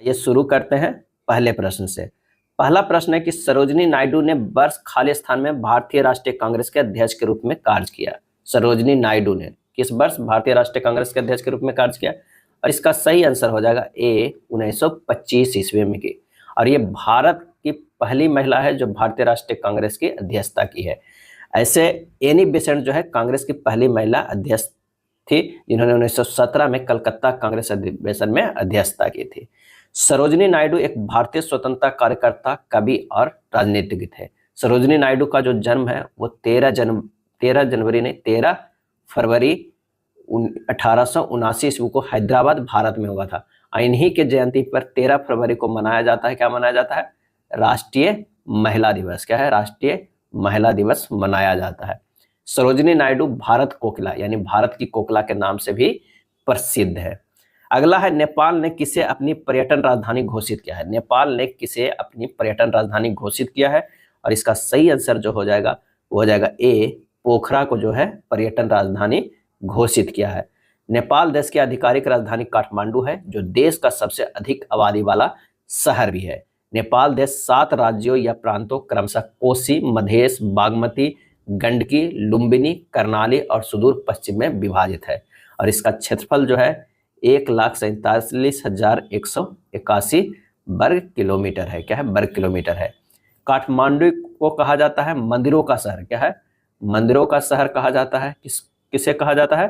ये शुरू करते हैं पहले प्रश्न से। पहला प्रश्न है कि सरोजिनी नायडू ने वर्ष खाली स्थान में भारतीय राष्ट्रीय कांग्रेस के अध्यक्ष के रूप में कार्य किया। सरोजिनी नायडू ने किस वर्ष भारतीय राष्ट्रीय कांग्रेस के अध्यक्ष के रूप में कार्य किया? और इसका सही आंसर हो जाएगा ए 1925 ईस्वी में की। और ये भारत की पहली महिला है जो भारतीय राष्ट्रीय कांग्रेस की अध्यक्षता की है। ऐसे एनी बेसेंट जो है कांग्रेस की पहली महिला अध्यक्ष थी जिन्होंने 1917 में कलकत्ता कांग्रेस अधिवेशन में अध्यक्षता की थी। सरोजिनी नायडू एक भारतीय स्वतंत्रता कार्यकर्ता, कवि और राजनीतिज्ञ थे। सरोजिनी नायडू का जो जन्म है वो 13 फरवरी 1879 ईस्वी को हैदराबाद भारत में हुआ था। इन्हीं के जयंती पर 13 फरवरी को मनाया जाता है, क्या मनाया जाता है? राष्ट्रीय महिला दिवस। क्या है? राष्ट्रीय महिला दिवस मनाया जाता है। सरोजिनी नायडू भारत कोकिला यानी भारत की कोकिला के नाम से भी प्रसिद्ध है। अगला है नेपाल ने किसे अपनी पर्यटन राजधानी घोषित किया है? नेपाल ने किसे अपनी पर्यटन राजधानी घोषित किया है? और इसका सही आंसर जो हो जाएगा वो हो जाएगा ए, पोखरा को जो है पर्यटन राजधानी घोषित किया है। नेपाल देश की आधिकारिक राजधानी काठमांडू है जो देश का सबसे अधिक आबादी वाला शहर भी है। नेपाल देश 7 राज्यों या प्रांतों क्रमशः कोसी, मधेश, बागमती, गंडकी, लुम्बिनी, कर्णाली और सुदूर पश्चिम में विभाजित है। और इसका क्षेत्रफल जो है 1,47,181 वर्ग किलोमीटर है। क्या है? वर्ग किलोमीटर है। काठमांडू को कहा जाता है मंदिरों का शहर। क्या है? मंदिरों का शहर कहा जाता है। किसे कहा जाता है?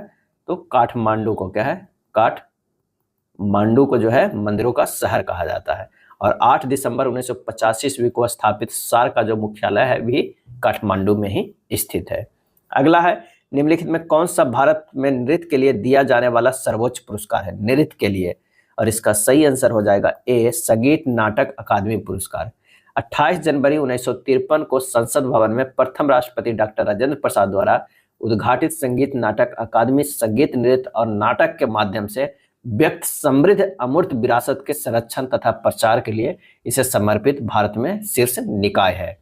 तो काठमांडू को क्या है? काठमांडू को जो है मंदिरों का शहर कहा जाता है। और 8 दिसंबर 1985 ईस्वी को स्थापित सार्क का जो मुख्यालय है भी काठमांडू में ही स्थित है। अगला है निम्नलिखित में कौन सा भारत में नृत्य के लिए दिया जाने वाला सर्वोच्च पुरस्कार है? नृत्य के लिए। और इसका सही आंसर हो जाएगा ए, संगीत नाटक अकादमी पुरस्कार। 28 जनवरी 1953 को संसद भवन में प्रथम राष्ट्रपति डॉक्टर राजेंद्र प्रसाद द्वारा उद्घाटित संगीत नाटक अकादमी संगीत, नृत्य और नाटक के माध्यम से व्यक्त समृद्ध अमूर्त विरासत के संरक्षण तथा प्रचार के लिए इसे समर्पित भारत में शीर्ष निकाय है।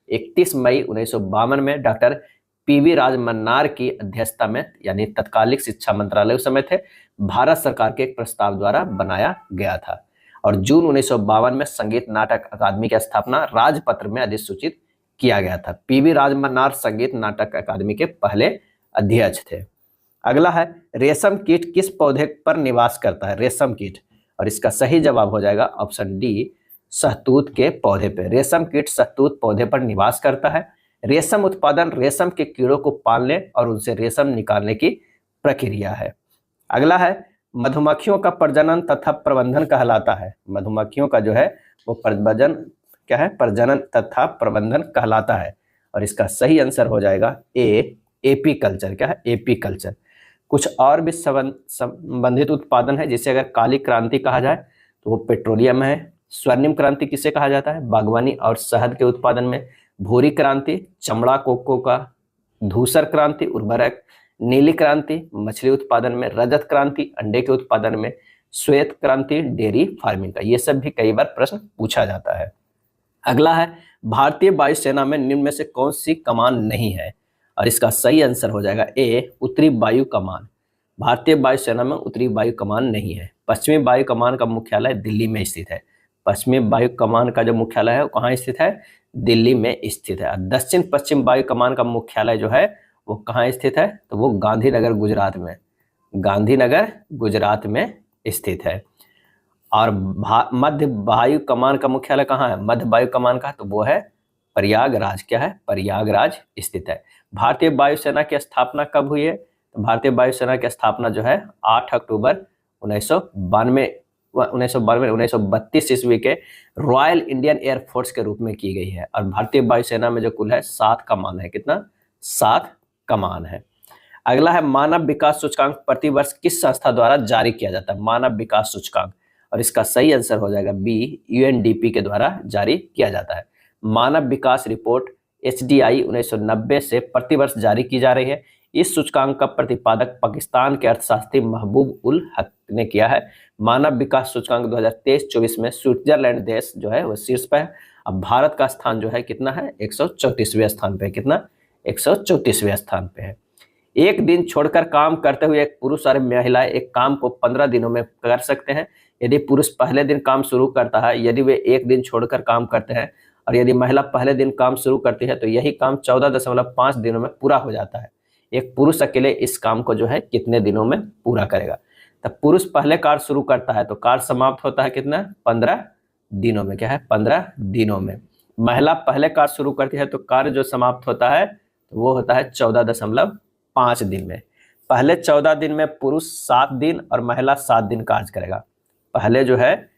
31 मई 1952 में डॉक्टर पीवी राजमन्नार की अध्यक्षता में यानी तत्कालिक शिक्षा मंत्रालय उस समय थे, भारत सरकार के एक प्रस्ताव द्वारा बनाया गया था। और जून 1952 में संगीत नाटक अकादमी की स्थापना राजपत्र में अधिसूचित किया गया था। पीवी राजमन्नार संगीत नाटक अकादमी के पहले अध्यक्ष थे। अगला है रेशम कीट किस पौधे पर निवास करता है? रेशम कीट। और इसका सही जवाब हो जाएगा ऑप्शन डी, शहतूत के पौधे पर। रेशम कीट शहतूत पौधे पर निवास करता है। रेशम उत्पादन रेशम के कीड़ों को पालने और उनसे रेशम निकालने की प्रक्रिया है। अगला है मधुमक्खियों का प्रजनन तथा प्रबंधन कहलाता है। मधुमक्खियों का जो है वो प्रजनन तथा प्रबंधन कहलाता है। और इसका सही आंसर हो जाएगा ए, एपीकल्चर। क्या है? एपीकल्चर। कुछ और भी संबंधित उत्पादन है जिसे अगर काली क्रांति कहा जाए तो वो पेट्रोलियम है। स्वर्णिम क्रांति किसे कहा जाता है? बागवानी और शहद के उत्पादन में। भूरी क्रांति चमड़ा, कोको का। धूसर क्रांति उर्वरक। नीली क्रांति मछली उत्पादन में। रजत क्रांति अंडे के उत्पादन में। श्वेत क्रांति डेयरी फार्मिंग का। ये सब भी कई बार प्रश्न पूछा जाता है। अगला है भारतीय वायुसेना में निम्न में से कौन सी कमान नहीं है? और इसका सही आंसर हो जाएगा ए, उत्तरी वायु कमान। भारतीय वायुसेना में उत्तरी वायु कमान नहीं है। पश्चिमी वायु कमान का मुख्यालय दिल्ली में स्थित है। पश्चिमी वायु कमान का जो मुख्यालय है वो कहाँ स्थित है? दिल्ली में स्थित है। दक्षिण पश्चिम वायु कमान का मुख्यालय जो है वो कहाँ स्थित है? तो वो गांधीनगर गुजरात में। गांधीनगर गुजरात में स्थित है। और मध्य वायु कमान का मुख्यालय कहाँ है? मध्य वायु कमान का तो वो है प्रयागराज। क्या है? प्रयागराज स्थित है। भारतीय वायुसेना की स्थापना कब हुई है? तो भारतीय वायुसेना की स्थापना जो है 8 अक्टूबर 1932 ईस्वी के रॉयल इंडियन एयरफोर्स के रूप में की गई है। और भारतीय वायुसेना में जो कुल है 7 कमान है। कितना? 7 कमान है। अगला है मानव विकास सूचकांक प्रतिवर्ष किस संस्था द्वारा जारी किया जाता है? मानव विकास सूचकांक। और इसका सही आंसर हो जाएगा बी, यूएनडीपी के द्वारा जारी किया जाता है। मानव विकास रिपोर्ट HDI 1990 से प्रतिवर्ष जारी की जा रही है। इस सूचकांक का प्रतिपादक पाकिस्तान के अर्थशास्त्री महबूब उल हक ने किया है। मानव विकास सूचकांक 2023-24 में स्विट्जरलैंड देश जो है वो शीर्ष पर है। अब भारत का स्थान जो है कितना है? 134वें स्थान पे। कितना? 134वें स्थान पे है। एक दिन छोड़कर काम करते हुए एक पुरुष और महिलाएं एक काम को 15 दिनों में कर सकते हैं। यदि पुरुष पहले दिन काम शुरू करता है, यदि वे एक दिन छोड़कर काम करते हैं, और यदि महिला पहले दिन काम शुरू करती है तो यही काम 14.5 दिनों में पूरा हो जाता है। एक पुरुष अकेले इस काम को जो है कितने दिनों में पूरा करेगा? तब पुरुष पहले कार्य शुरू करता है तो कार्य समाप्त होता है कितना? 15 दिनों में। क्या है? 15 दिनों में। महिला पहले कार्य शुरू करती है तो कार्य जो समाप्त होता है तो वो होता है 14.5 दिन में। पहले 14 दिन में पुरुष 7 दिन और महिला 7 दिन कार्य करेगा। पहले जो है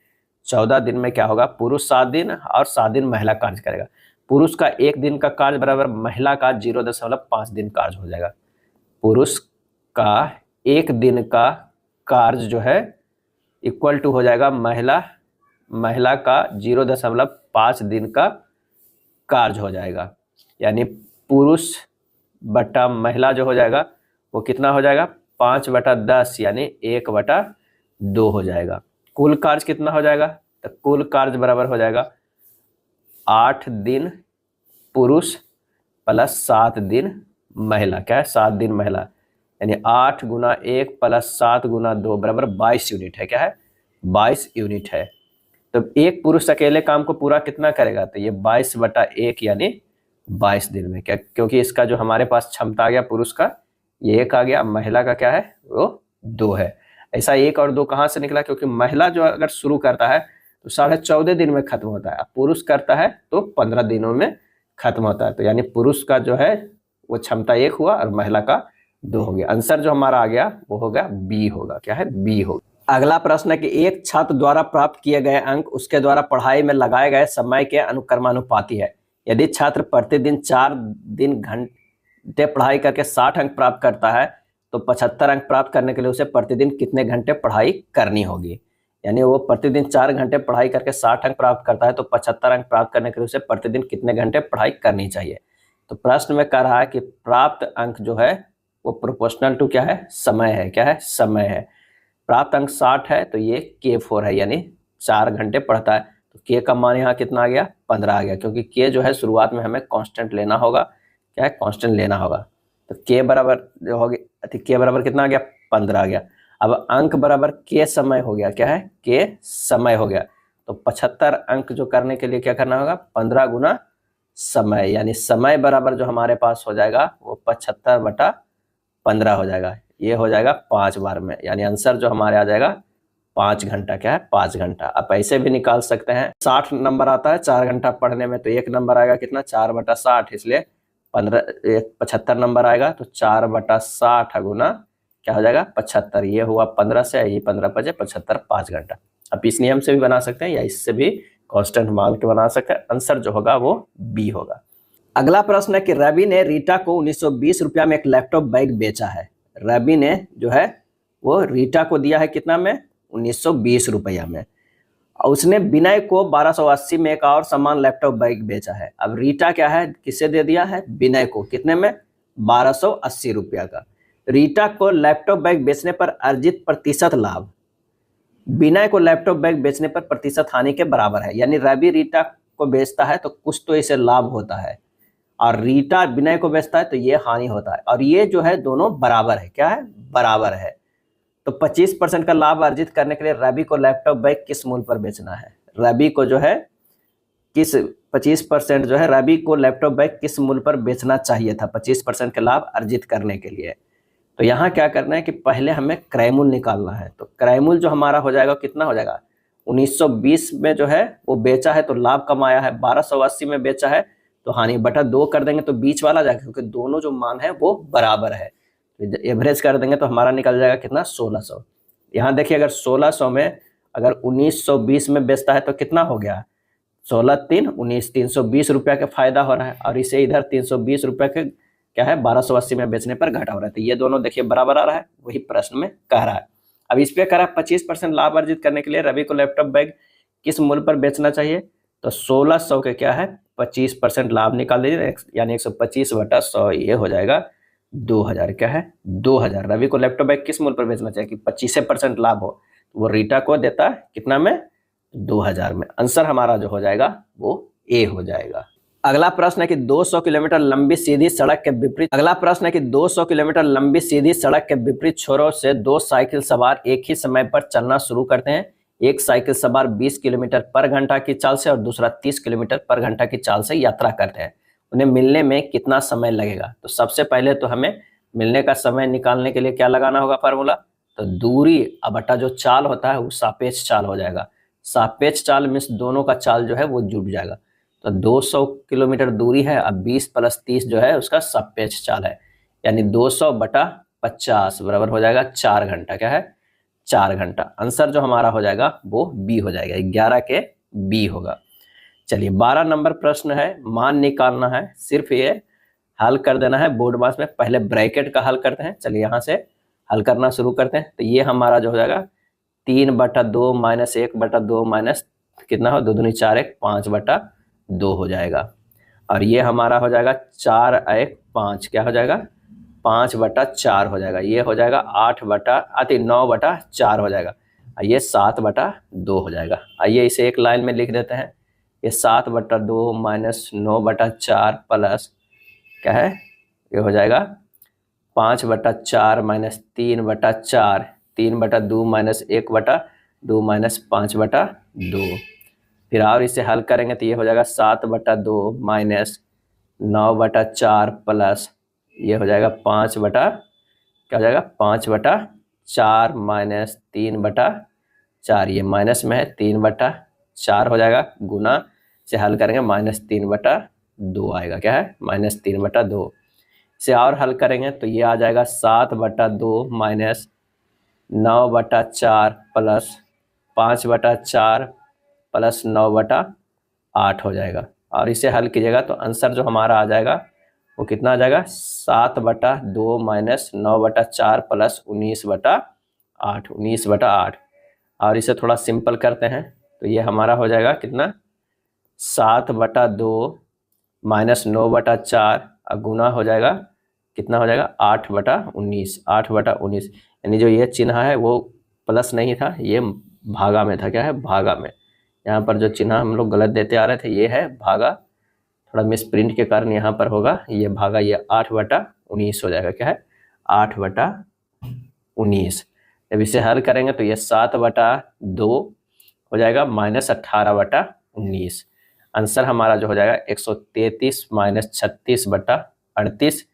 14 दिन में क्या होगा? पुरुष 7 दिन और 7 दिन महिला कार्य करेगा। पुरुष का 1 दिन का कार्य बराबर महिला का 0.5 दिन कार्य हो जाएगा। पुरुष का 1 दिन का कार्य जो है इक्वल टू हो जाएगा महिला का 0.5 दिन का कार्य हो जाएगा। यानी पुरुष बटा महिला जो हो जाएगा वो कितना हो जाएगा? 5/10 यानी 1/2 हो जाएगा। कुल कार्य कितना हो जाएगा? तो कुल कार्य बराबर हो जाएगा 8 दिन पुरुष प्लस 7 दिन महिला। क्या है? 7 दिन महिला, यानी 8 गुना 1 प्लस 7 गुना 2 बराबर 22 यूनिट है। क्या है? 22 यूनिट है। तो एक पुरुष अकेले काम को पूरा कितना करेगा? तो ये 22/1 यानी 22 दिन में। क्या? क्योंकि इसका जो हमारे पास क्षमता आ गया पुरुष का ये 1 आ गया, महिला का क्या है? वो 2 है। ऐसा 1 और 2 कहाँ से निकला? क्योंकि महिला जो अगर शुरू करता है तो 14.5 दिन में खत्म होता है, पुरुष करता है तो 15 दिनों में खत्म होता है। तो यानी पुरुष का जो है वो क्षमता 1 हुआ और महिला का 2 हो गया। आंसर जो हमारा आ गया वो होगा बी होगा। क्या है? बी होगा। अगला प्रश्न है कि एक छात्र द्वारा प्राप्त किए गए अंक उसके द्वारा पढ़ाई में लगाए गए समय के अनुक्रमानुपाती है। यदि छात्र प्रतिदिन 4 घंटे पढ़ाई करके 60 अंक प्राप्त करता है तो 75 अंक प्राप्त करने के लिए उसे प्रतिदिन कितने घंटे पढ़ाई करनी होगी? यानी वो प्रतिदिन 4 घंटे पढ़ाई करके 60 अंक प्राप्त करता है तो 75 अंक प्राप्त करने के लिए उसे प्रतिदिन कितने घंटे पढ़ाई करनी चाहिए? तो प्रश्न में कह रहा है कि प्राप्त अंक जो है वो प्रोपोर्शनल टू क्या है? समय है। क्या है? समय है। प्राप्त अंक 60 है तो ये K4 है, यानी 4 घंटे पढ़ता है तो K का मान यहाँ कितना आ गया? 15 आ गया, क्योंकि K जो है शुरुआत में हमें कांस्टेंट लेना होगा। क्या है? कांस्टेंट लेना होगा। तो K बराबर जो हो गया, K बराबर कितना आ गया? 15 आ गया। अब अंक बराबर K समय हो गया। क्या है? K समय हो गया। तो 75 अंक जो करने के लिए क्या करना होगा? 15 गुना समय, यानी समय बराबर जो हमारे पास हो जाएगा वो 75/15 हो जाएगा। ये हो जाएगा 5 बार में, यानी आंसर जो हमारे आ जाएगा 5 घंटा। क्या है? 5 घंटा। आप ऐसे भी निकाल सकते हैं। 60 नंबर आता है 4 घंटा पढ़ने में तो 1 नंबर आएगा कितना? 4/60, इसलिए 75 नंबर आएगा तो 4/60 गुना क्या हो जाएगा? 75। ये हुआ 15 से, ये 15 बजे 75, 5 घंटा। आप इस नियम से भी बना सकते हैं या इससे भी कांस्टेंट मान के बना सकते हैं। आंसर जो होगा वो बी होगा। अगला प्रश्न है कि रवि ने रीटा को 1920 रुपया में एक लैपटॉप बैग बेचा है। रवि ने जो है वो रीटा को दिया है कितना में? 1920 रुपया में। और उसने विनय को 1280 में एक और समान लैपटॉप बैग बेचा है। अब रीटा क्या है? किसे दे दिया है? विनय को। कितने में? 1280 रुपया का। रीटा को लैपटॉप बैग बेचने पर अर्जित प्रतिशत लाभ विनय को लैपटॉप बैग बेचने पर प्रतिशत हानि के बराबर है। यानी रवि रीटा को बेचता है तो कुछ तो इसे लाभ होता है, और रीटा विनय को बेचता है तो ये हानि होता है, और ये जो है दोनों बराबर है। क्या है? बराबर है। तो 25% का लाभ अर्जित करने के लिए रवि को लैपटॉप बैग किस मूल्य पर बेचना है? रवि को जो है किस 25% जो है रवि को लैपटॉप बैग किस मूल्य पर बेचना चाहिए था 25% का लाभ अर्जित करने के लिए? तो यहाँ क्या करना है कि पहले हमें क्रय मूल्य निकालना है। तो क्रय मूल्य जो हमारा हो जाएगा कितना हो जाएगा? 1920 में जो है वो बेचा है तो लाभ कमाया है, 1280 में बेचा है तो हानि बटा 2 कर देंगे तो बीच वाला जाएगा, क्योंकि दोनों जो मान है वो बराबर है। तो एवरेज कर देंगे तो हमारा निकल जाएगा कितना? 1600। यहाँ देखिए अगर 1600 में अगर 1920 में बेचता है तो कितना हो गया? 16×3=19, 320 रुपया का फायदा हो रहा है, और इसे इधर 320 रुपये के क्या है 1280 में बेचने पर घाटा हो रहा है। तो ये दोनों देखिए बराबर आ रहा है, वही प्रश्न में कह रहा है। अब इस पे कह रहा है 25% लाभ अर्जित करने के लिए रवि को लैपटॉप बैग किस मूल्य पर बेचना चाहिए? तो 1600 के क्या है 25% लाभ निकाल दीजिए, यानी 125/100, ये हो जाएगा 2000। क्या है? 2000। रवि को लैपटॉप बैग किस मूल्य पर बेचना चाहिए कि 25% लाभ हो? वो रीटा को देता है कितना में? 2000 में। आंसर हमारा जो हो जाएगा वो ए हो जाएगा। अगला प्रश्न है कि 200 किलोमीटर लंबी सीधी सड़क के विपरीत छोरों से 2 साइकिल सवार एक ही समय पर चलना शुरू करते हैं। एक साइकिल सवार 20 किलोमीटर पर घंटा की चाल से और दूसरा 30 किलोमीटर पर घंटा की चाल से यात्रा करते हैं, उन्हें मिलने में कितना समय लगेगा? तो सबसे पहले तो हमें मिलने का समय निकालने के लिए क्या लगाना होगा फार्मूला? तो दूरी बटा जो चाल होता है वो सापेक्ष चाल हो जाएगा। सापेक्ष चाल मीन्स दोनों का चाल जो है वो जुड़ जाएगा। तो 200 किलोमीटर दूरी है, अब 20 + 30 जो है उसका सापेक्ष चाल है, यानी 200/50 बराबर हो जाएगा 4 घंटा। क्या है? 4 घंटा। आंसर जो हमारा हो जाएगा वो बी हो जाएगा, 11 के बी होगा। चलिए 12 नंबर प्रश्न है, मान निकालना है, सिर्फ ये हल कर देना है बोर्ड मास में। पहले ब्रैकेट का हल करते हैं। चलिए यहाँ से हल करना शुरू करते हैं। तो ये हमारा जो हो जाएगा 3/2 - 1/2 माइनस कितना हो, 2 दूनी 4 1 5/2 हो जाएगा। और ये हमारा हो जाएगा 4 1 5, क्या हो जाएगा 5/4 हो जाएगा। ये हो जाएगा 9/4 हो जाएगा। ये 7/2 हो जाएगा। आइए इसे एक लाइन में लिख देते हैं। ये 7/2 - 9/4 प्लस क्या है, ये हो जाएगा 5/4 - 3/4, 3/2 - 1/2 माइनस 5/2। फिर और इसे हल करेंगे तो ये हो जाएगा 7/2 माइनस 9/4 प्लस ये हो जाएगा 5/4 माइनस 3/4, ये माइनस में है 3/4 हो जाएगा, गुना से हल करेंगे -3/2 आएगा। क्या है? -3/2। इसे और हल करेंगे तो ये आ जाएगा 7/2 माइनस 9/4 प्लस 5/4 प्लस 9/8 हो जाएगा। और इसे हल कीजिएगा तो आंसर जो हमारा आ जाएगा वो कितना आ जाएगा 7/2 माइनस 9/4 प्लस 19/8। और इसे थोड़ा सिंपल करते हैं तो ये हमारा हो जाएगा कितना 7/2 माइनस 9/4 गुना हो जाएगा कितना हो जाएगा 8/19, यानी जो ये चिन्ह है वो प्लस नहीं था, ये भागा में था। क्या है? भागा में। यहाँ पर जो चिन्ह हम लोग गलत देते आ रहे थे ये है भागा, थोड़ा मिसप्रिंट के कारण यहाँ पर होगा ये भागा, ये 8/19 हो जाएगा। क्या है? 8/19। जब इसे हल करेंगे तो ये 7/2 हो जाएगा माइनस 18/19। आंसर हमारा जो हो जाएगा 133 माइनस 36/38,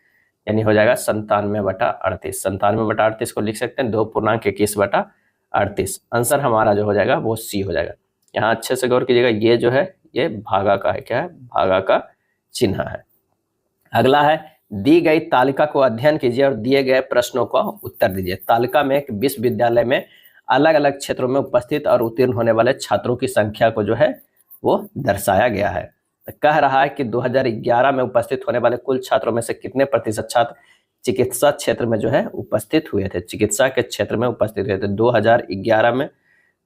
यानी हो जाएगा 97/38। 97/38 को लिख सकते हैं 2.21/38। आंसर हमारा जो हो जाएगा वो सी हो जाएगा। यहाँ अच्छे से गौर कीजिएगा, ये जो है ये भागा का है। क्या है? भागा का चिन्ह है। अगला है, दी गई तालिका को अध्ययन कीजिए और दिए गए प्रश्नों का उत्तर दीजिए। तालिका में एक विश्वविद्यालय में अलग अलग क्षेत्रों में उपस्थित और उत्तीर्ण होने वाले छात्रों की संख्या को जो है वो दर्शाया गया है। कह रहा है कि 2011 में उपस्थित होने वाले कुल छात्रों में से कितने प्रतिशत छात्र चिकित्सा क्षेत्र में जो है उपस्थित हुए थे, चिकित्सा के क्षेत्र में उपस्थित हुए थे। 2011 में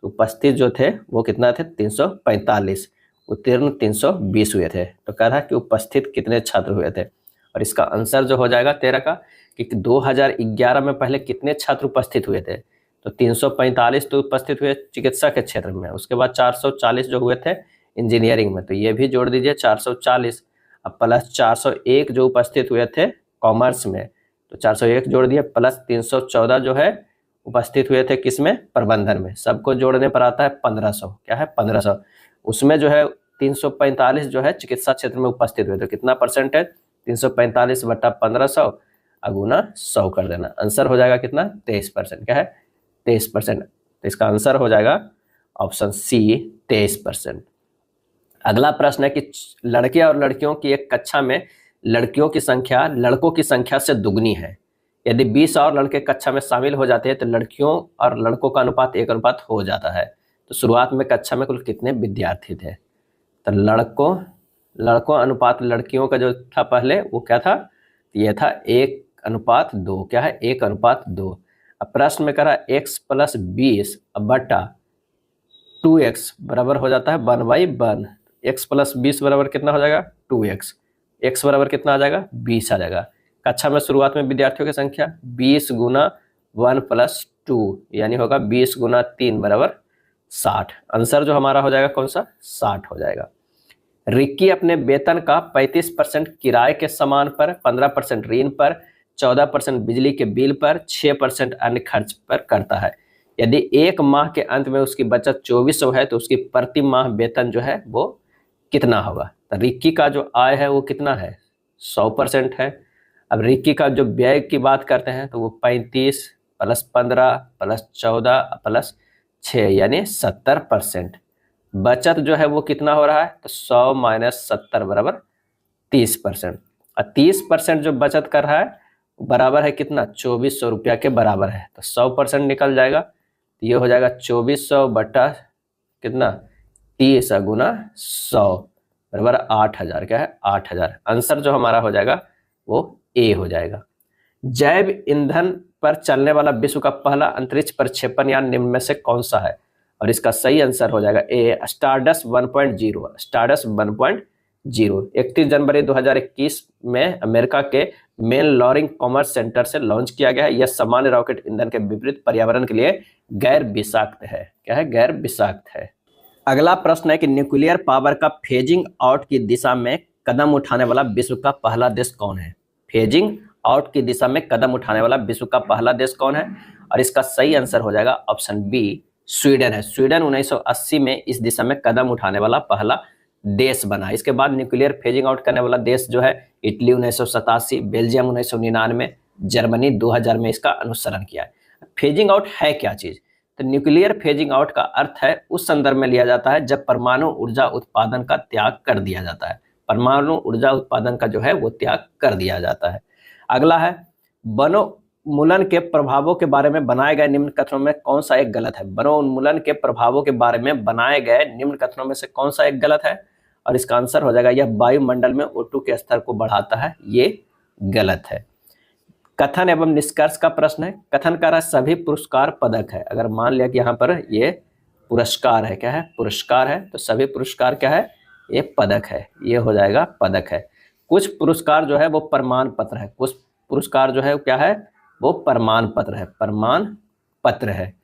उपस्थित जो थे वो कितना थे 345, उत्तीर्ण 320 हुए थे। तो कह रहा है कि उपस्थित कितने छात्र हुए थे, और इसका आंसर जो हो जाएगा 13 का कि 2011 में पहले कितने छात्र उपस्थित हुए थे, तो 345 तो उपस्थित हुए चिकित्सा के क्षेत्र में, उसके बाद 440 जो हुए थे इंजीनियरिंग में, तो ये भी जोड़ दीजिए 440, अब प्लस 401 जो उपस्थित हुए थे कॉमर्स में, तो 401 जोड़ दिए, प्लस 314 जो है उपस्थित हुए थे किसमें, प्रबंधन में, सबको जोड़ने पर आता है 1500। क्या है? 1500। उसमें जो है 345 जो है चिकित्सा क्षेत्र में उपस्थित हुए, तो कितना परसेंटेज 345/1500 गुना 100 कर देना, आंसर हो जाएगा कितना 23%। क्या है? 23%। तो इसका आंसर हो जाएगा ऑप्शन सी 23%। अगला प्रश्न है कि लड़के और लड़कियों की एक कक्षा में लड़कियों की संख्या लड़कों की संख्या से दुगनी है। यदि 20 और लड़के कक्षा में शामिल हो जाते हैं तो लड़कियों और लड़कों का अनुपात 1 अनुपात हो जाता है। तो शुरुआत में कक्षा में कुल कितने विद्यार्थी थे, तो लड़कों अनुपात लड़कियों का जो था पहले वो क्या था, ये था 1:2। क्या है? 1:2। अब प्रश्न में कह रहा है x + 20 बटा 2x बराबर हो जाता है 1/1। x + 20 बराबर कितना हो जाएगा 2x, x बराबर कितना आ जाएगा 20 आ जाएगा। कक्षा में शुरुआत में विद्यार्थियों की संख्या 20 गुना 1 + 2 यानी होगा 20 गुना 3 बराबर 60। आंसर जो हमारा हो जाएगा कौन सा 60 हो जाएगा। रिक्की अपने वेतन का 35% किराए के सामान पर, 15% ऋण पर, 14% बिजली के बिल पर, 6% अन्य खर्च पर करता है। यदि एक माह के अंत में उसकी बचत 2400 है तो उसकी प्रति माह वेतन जो है वो कितना होगा। तो रिक्की का जो आय है वो कितना है, 100% है। अब रिक्की का जो व्यय की बात करते हैं तो वो 35 + 15 + 14 + 6 यानी 70%। बचत जो है वो कितना हो रहा है, तो 100 - 70 = 30%। और 30% जो बचत कर रहा है बराबर है कितना, 2400 रुपया के बराबर है। तो 100% निकल जाएगा, तो ये हो जाएगा 2400 बटा कितना, 30 गुना 100 बराबर 8000। क्या है, 8000। आंसर जो हमारा हो जाएगा वो ए हो जाएगा। जैव ईंधन पर चलने वाला विश्व का पहला अंतरिक्ष प्रक्षेपण यान निम्न में से कौन सा है, और इसका सही आंसर हो जाएगा ए, स्टारडस्ट 1.0। स्टारडस्ट 1.0 31 जनवरी 2021 में अमेरिका के मेन लॉरिंग कॉमर्स सेंटर से लॉन्च किया गया है। यह सामान्य रॉकेट ईंधन के विपरीत पर्यावरण के लिए गैर विषाक्त है। क्या है, गैर विषाक्त है। अगला प्रश्न है कि न्यूक्लियर पावर का फेजिंग आउट की दिशा में कदम उठाने वाला विश्व का पहला देश कौन है। फेजिंग आउट की दिशा में कदम उठाने वाला विश्व का पहला देश कौन है, और इसका सही आंसर हो जाएगा ऑप्शन बी, स्वीडन है। स्वीडन 1980 में इस दिशा में कदम उठाने वाला पहला देश बना। इसके बाद न्यूक्लियर फेजिंग आउट करने वाला देश जो है इटली 1987, बेल्जियम 1999, जर्मनी 2000 में इसका अनुसरण किया है। फेजिंग आउट है क्या चीज, तो न्यूक्लियर फेजिंग आउट का अर्थ है उस संदर्भ में लिया जाता है जब परमाणु ऊर्जा उत्पादन का त्याग कर दिया जाता है। परमाणु ऊर्जा उत्पादन का जो है वो त्याग कर दिया जाता है। अगला है वनोन्मूलन के प्रभावों के बारे में बनाए गए निम्न कथनों में कौन सा एक गलत है। वनोन्मूलन के प्रभावों के बारे में बनाए गए निम्न कथनों में से कौन सा एक गलत है, और इसका आंसर हो जाएगा यह वायुमंडल में O2 के स्तर को बढ़ाता है। ये गलत है। कथन एवं निष्कर्ष का प्रश्न है। कथन कर रहा है सभी पुरस्कार पदक है। अगर मान लिया कि यहाँ पर ये पुरस्कार है, क्या है, पुरस्कार है, तो सभी पुरस्कार क्या है, ये पदक है। ये हो जाएगा पदक है। कुछ पुरस्कार जो है वो प्रमाण पत्र है। कुछ पुरस्कार जो है वो क्या है, वो प्रमाण पत्र है। प्रमाण पत्र है,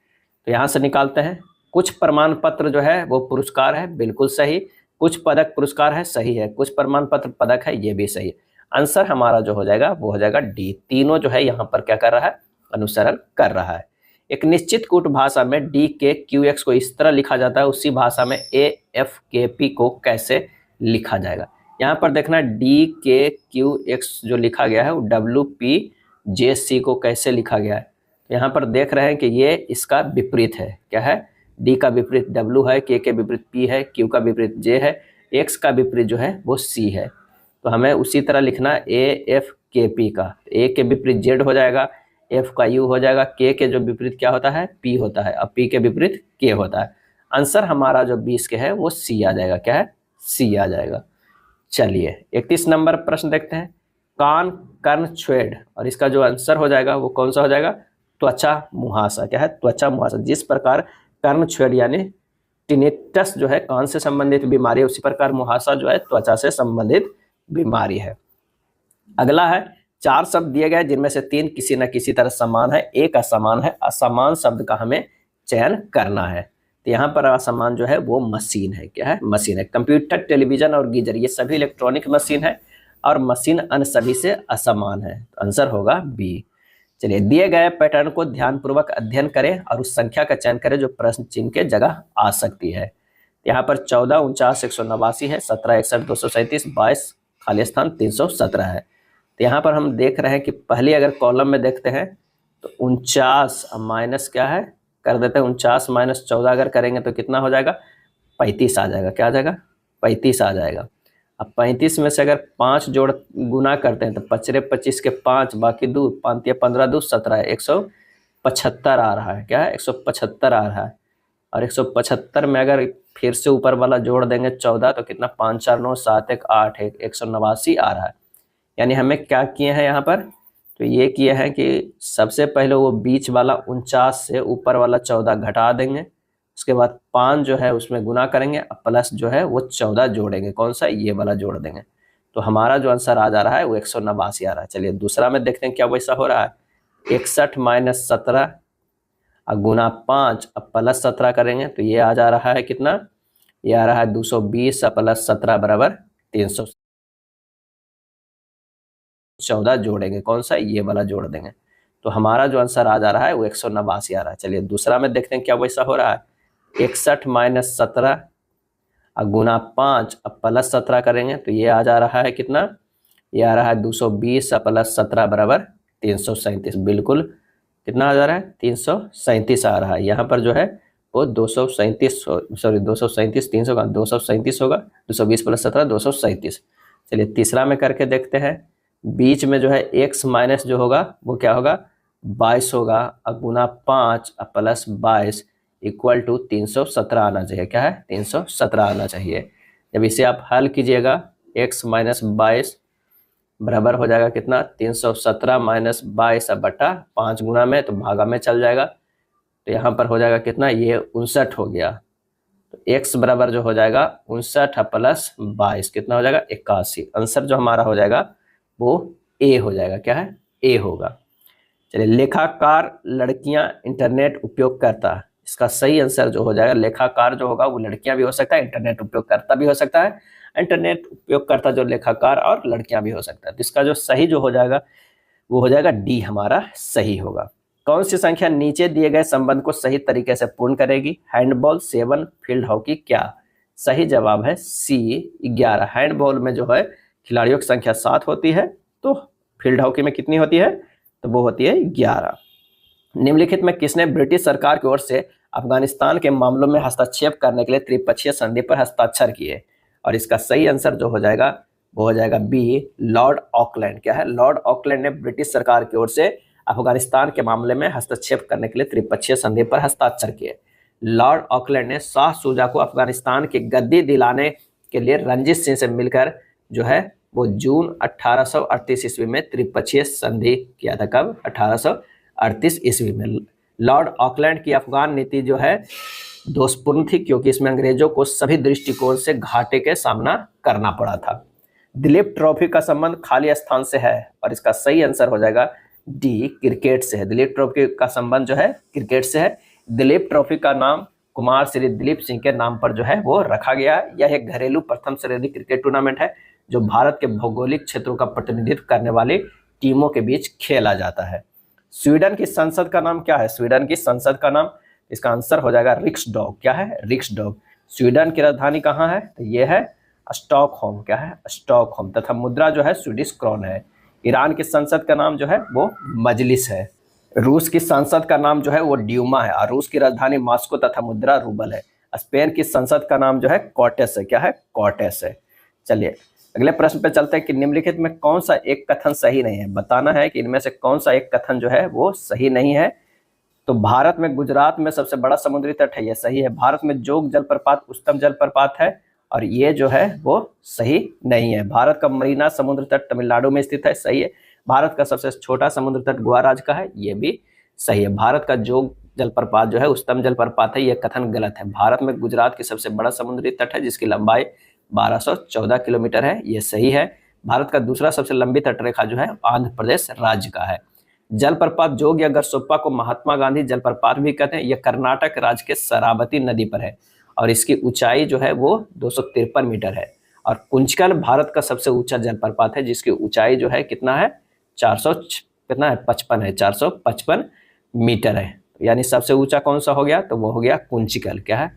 तो यहाँ से निकालते हैं। कुछ प्रमाण पत्र जो है वो पुरस्कार है, बिल्कुल सही। कुछ पदक पुरस्कार है, सही है। कुछ प्रमाण पत्र पदक है, ये भी सही है। आंसर हमारा जो हो जाएगा वो हो जाएगा डी। तीनों जो है यहाँ पर क्या कर रहा है, अनुसरण कर रहा है। एक निश्चित कूट भाषा में डी के क्यू एक्स को इस तरह लिखा जाता है, उसी भाषा में ए एफ के पी को कैसे लिखा जाएगा। यहाँ पर देखना डी के क्यू एक्स जो लिखा गया है वो डब्ल्यू पी जे सी को कैसे लिखा गया है। यहाँ पर देख रहे हैं कि ये इसका विपरीत है। क्या है, डी का विपरीत डब्ल्यू है, के विपरीत पी है, क्यू का विपरीत जे है, एक्स का विपरीत जो है वो सी है। तो हमें उसी तरह लिखना ए एफ के पी का। ए के विपरीत जेड हो जाएगा, एफ का यू हो जाएगा, के जो विपरीत क्या होता है, पी होता है, और पी के विपरीत के होता है। आंसर हमारा जो 20 के है वो सी आ जाएगा। क्या है, सी आ जाएगा। चलिए 31 नंबर प्रश्न देखते हैं। कान कर्ण छेद, और इसका जो आंसर हो जाएगा वो कौन सा हो जाएगा, त्वचा मुहासा। क्या है, त्वचा मुहासा। जिस प्रकार कर्ण छेद यानी टिनिटस जो है कान से संबंधित बीमारी है, उसी प्रकार मुहासा जो है त्वचा से संबंधित बीमारी है। अगला है 4 शब्द दिए गए जिनमें से 3 किसी न किसी तरह समान है, एक असमान है। असमान शब्द का हमें चयन करना है। तो यहाँ पर असमान जो है वो मशीन है। क्या है, मशीन है। कंप्यूटर, टेलीविजन और गीजर ये सभी इलेक्ट्रॉनिक मशीन है, और मशीन अन्य सभी से असमान है। तो आंसर होगा बी। चलिए दिए गए पैटर्न को ध्यानपूर्वक अध्ययन करें और उस संख्या का चयन करें जो प्रश्न चिन्ह के जगह आ सकती है। यहाँ पर 14 49 189 है, 17 61 237, 22 खाली स्थान 317 है। तो यहाँ पर हम देख रहे हैं कि पहले अगर कॉलम में देखते हैं तो 49 माइनस क्या है कर देते हैं, 49 - 14 अगर करेंगे तो कितना हो जाएगा, 35 आ जाएगा। क्या आ जाएगा, 35 आ जाएगा। अब 35 में से अगर 5 जोड़ गुना करते हैं तो 5 × 25 के 5, बाकी 2, 5 × 15 2 17 है, 175 आ रहा है। क्या है, 175 आ रहा है। और 175 में अगर फिर से ऊपर वाला जोड़ देंगे 14 तो कितना, 5 4 9 7 1 8 1 189 आ रहा है। यानी हमें क्या किए हैं यहाँ पर, तो ये किए हैं कि सबसे पहले वो बीच वाला 49 से ऊपर वाला 14 घटा देंगे, उसके बाद 5 जो है उसमें गुना करेंगे, प्लस जो है वो 14 जोड़ेंगे। कौन सा, ये वाला जोड़ देंगे। तो हमारा जो आंसर आ जा रहा है वो 189 आ रहा है। चलिए दूसरा में देखते हैं क्या वैसा हो रहा है। 61 - 17 और गुना 5 अब प्लस 17 करेंगे तो ये आ जा रहा है कितना, ये आ रहा है 220 प्लस 17 बराबर 314 जोड़ेंगे। कौन सा, ये वाला जोड़ देंगे। तो हमारा जो आंसर आ जा रहा है वो 189 आ रहा है। चलिए दूसरा में देखते हैं क्या वैसा हो रहा है। 61 माइनस 17 और गुना 5 अब प्लस 17 करेंगे तो ये आ जा रहा है कितना, ये आ रहा है 220 प्लस 17 बराबर 337। बिल्कुल कितना आ जा रहा है, 337 आ रहा है। यहाँ पर जो है वो 237 सॉरी 237 300 का 237 होगा, 220 प्लस 17 237। चलिए तीसरा में करके देखते हैं। बीच में जो है x माइनस जो होगा वो क्या होगा, 22 होगा और गुना 5 प्लस 22 इक्वल टू 317 आना चाहिए। क्या है, 317 आना चाहिए। जब इसे आप हल कीजिएगा x माइनस 22 बराबर हो जाएगा कितना, 317 माइनस 22 बटा 5 गुना में तो भागा में चल जाएगा, तो यहाँ पर हो जाएगा कितना, ये 59 हो गया। तो x बराबर जो हो जाएगा 59 प्लस 22 कितना हो जाएगा, 81। आंसर जो हमारा हो जाएगा वो ए हो जाएगा। क्या है, ए होगा। चलिए लेखाकार लड़कियां इंटरनेट उपयोग करता है, इसका सही आंसर जो हो जाएगा, लेखाकार जो होगा वो लड़कियां भी हो सकता है, इंटरनेट उपयोगकर्ता भी हो सकता है, इंटरनेट उपयोगकर्ता जो लेखाकार और लड़कियां भी हो सकता है। तो इसका जो सही जो हो जाएगा वो हो जाएगा डी हमारा सही होगा। कौन सी संख्या नीचे दिए गए संबंध को सही तरीके से पूर्ण करेगी, हैंडबॉल 7, फील्ड हॉकी क्या। सही जवाब है सी 11। हैंडबॉल में जो है खिलाड़ियों की संख्या 7 होती है, तो फील्ड हॉकी में कितनी होती है, तो वो होती है 11। निम्नलिखित में किसने ब्रिटिश सरकार की ओर से अफगानिस्तान के मामलों में हस्तक्षेप करने के लिए त्रिपक्षीय संधि पर हस्ताक्षर किए, और इसका सही आंसर जो हो जाएगा वो हो जाएगा बी, लॉर्ड ऑकलैंड। क्या है, लॉर्ड ऑकलैंड ने ब्रिटिश सरकार की ओर से अफगानिस्तान के मामले में हस्तक्षेप करने के लिए त्रिपक्षीय संधि पर हस्ताक्षर किए। लॉर्ड ऑकलैंड ने शाह शुजा को अफगानिस्तान की गद्दी दिलाने के लिए रंजीत सिंह से मिलकर जो है वो जून 1838 ईस्वी में त्रिपक्षीय संधि किया था। कब, 1838 ईस्वी में। लॉर्ड ऑकलैंड की अफगान नीति जो है दोषपूर्ण थी, क्योंकि इसमें अंग्रेजों को सभी दृष्टिकोण से घाटे के सामना करना पड़ा था। दिलीप ट्रॉफी का संबंध खाली स्थान से है, और इसका सही आंसर हो जाएगा डी, क्रिकेट से है। दिलीप ट्रॉफी का संबंध जो है क्रिकेट से है। दिलीप ट्रॉफी का नाम कुमार श्री दिलीप सिंह के नाम पर जो है वो रखा गया। यह एक घरेलू प्रथम श्रेणी क्रिकेट टूर्नामेंट है जो भारत के भौगोलिक क्षेत्रों का प्रतिनिधित्व करने वाली टीमों के बीच खेला जाता है। स्वीडन की संसद का नाम क्या है, स्वीडन की संसद का नाम, इसका आंसर हो जाएगा रिक्सडॉग। क्या है, रिक्सडॉग। स्वीडन की राजधानी कहाँ है, तो ये है स्टॉकहोम। क्या है, स्टॉकहोम। तथा मुद्रा जो है स्वीडिश क्रॉन है। ईरान की संसद का नाम जो है वो मजलिस है। रूस की संसद का नाम जो है वो ड्यूमा है, और रूस की राजधानी मॉस्को तथा मुद्रा रूबल है। स्पेन की संसद का नाम जो है कॉर्टेस है। क्या है, कॉर्टेस है। चलिए अगले प्रश्न पे चलते हैं कि निम्नलिखित में कौन सा एक कथन सही नहीं है। बताना है कि इनमें से कौन सा एक कथन जो है वो सही नहीं है। तो भारत में गुजरात में सबसे बड़ा समुद्री तट है, ये सही है। भारत में जोग जलप्रपात उच्चतम जलप्रपात है, और ये जो है वो सही नहीं है। भारत का मरीना समुद्र तट तमिलनाडु में स्थित है, सही है। भारत का सबसे छोटा समुद्र तट गोवा राज्य का है, ये भी सही है। भारत का जोग जलप्रपात जो है उच्चतम जलप्रपात है, यह कथन गलत है। भारत में गुजरात की सबसे बड़ा समुद्री तट है जिसकी लंबाई 1214 किलोमीटर है, ये सही है। भारत का दूसरा सबसे लंबी तटरेखा जो है आंध्र प्रदेश राज्य का है। जलप्रपात जोग या गरसोप्पा को महात्मा गांधी जलप्रपात भी कहते हैं। यह कर्नाटक राज्य के शरावती नदी पर है, और इसकी ऊंचाई जो है वो 253 मीटर है। और कुंचकल भारत का सबसे ऊंचा जलप्रपात है, जिसकी ऊंचाई जो है कितना है, 455 मीटर है। यानी सबसे ऊंचा कौन सा हो गया, तो वो हो गया कुंचकल। क्या है,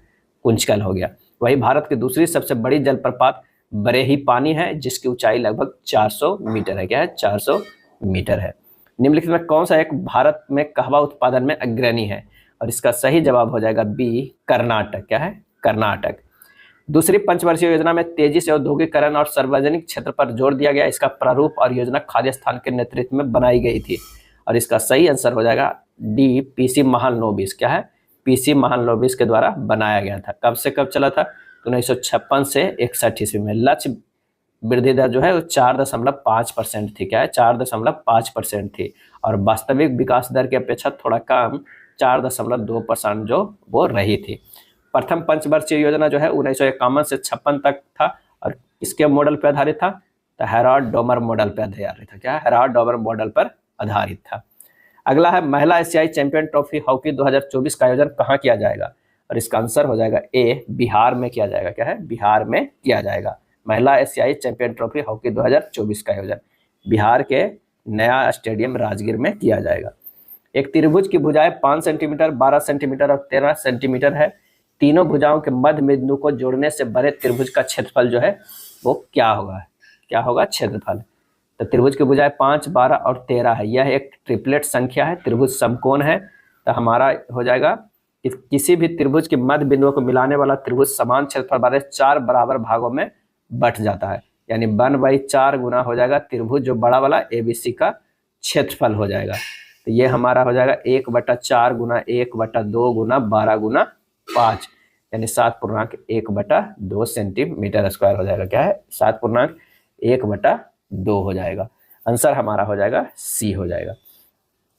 कुंचकल हो गया। वही भारत की दूसरी सबसे बड़ी जलप्रपात बरेही पानी है, जिसकी ऊंचाई लगभग 400 मीटर है। क्या है, 400 मीटर है। निम्नलिखित में कौन सा एक भारत में कहवा उत्पादन में अग्रणी है, और इसका सही जवाब हो जाएगा बी, कर्नाटक। क्या है, कर्नाटक। दूसरी पंचवर्षीय योजना में तेजी से औद्योगिकरण और सार्वजनिक क्षेत्र पर जोर दिया गया। इसका प्रारूप और योजना खाद्य स्थान के नेतृत्व में बनाई गई थी, और इसका सही आंसर हो जाएगा डी, पीसी महालनोबिस। क्या है, पीसी महालनोबिस के द्वारा बनाया गया था। कब से कब चला था, तो 1956 से 61 ईस्वी में। लक्ष्य वृद्धि दर जो है वो 4.5% थी। क्या है, 4.5% थी, और वास्तविक विकास दर की अपेक्षा थोड़ा कम 4.2% जो वो रही थी। प्रथम पंचवर्षीय योजना जो है 1951 से 56 तक था, और किसके मॉडल पर आधारित था, तो हेराल्ड डोमर मॉडल पर आधारित था। क्या, हेराल्ड डोमर मॉडल पर आधारित था। अगला है महिला एशियाई चैंपियन ट्रॉफी हॉकी 2024 का आयोजन कहाँ किया जाएगा, और इसका आंसर हो जाएगा ए, बिहार में किया जाएगा। क्या है, बिहार में किया जाएगा। महिला एशियाई चैंपियन ट्रॉफी हॉकी 2024 का आयोजन बिहार के नया स्टेडियम राजगीर में किया जाएगा। एक त्रिभुज की भुजाएं 5 सेंटीमीटर, 12 सेंटीमीटर और 13 सेंटीमीटर है। तीनों भुजाओं के मध्य बिंदु को जोड़ने से बने त्रिभुज का क्षेत्रफल जो है वो क्या होगा? क्या होगा? क्षेत्रफल। तो त्रिभुज की भुजाएं 5, 12 और 13 है। यह एक ट्रिपलेट संख्या है, त्रिभुज समकोण है। तो हमारा हो जाएगा किसी भी त्रिभुज के मध्य बिंदुओं को मिलाने वाला त्रिभुज समान क्षेत्रफल वाले 4 बराबर भागों में बंट जाता है। यानी 1/4 गुना हो जाएगा त्रिभुज जो बड़ा वाला ABC का क्षेत्रफल हो जाएगा। तो ये हमारा हो जाएगा 1/4 गुना 1/2 गुना 12 गुना 5 यानी 7.1/2 सेंटीमीटर स्क्वायर हो जाएगा। क्या है? 7.1/2 हो जाएगा। आंसर हमारा हो जाएगा C हो जाएगा।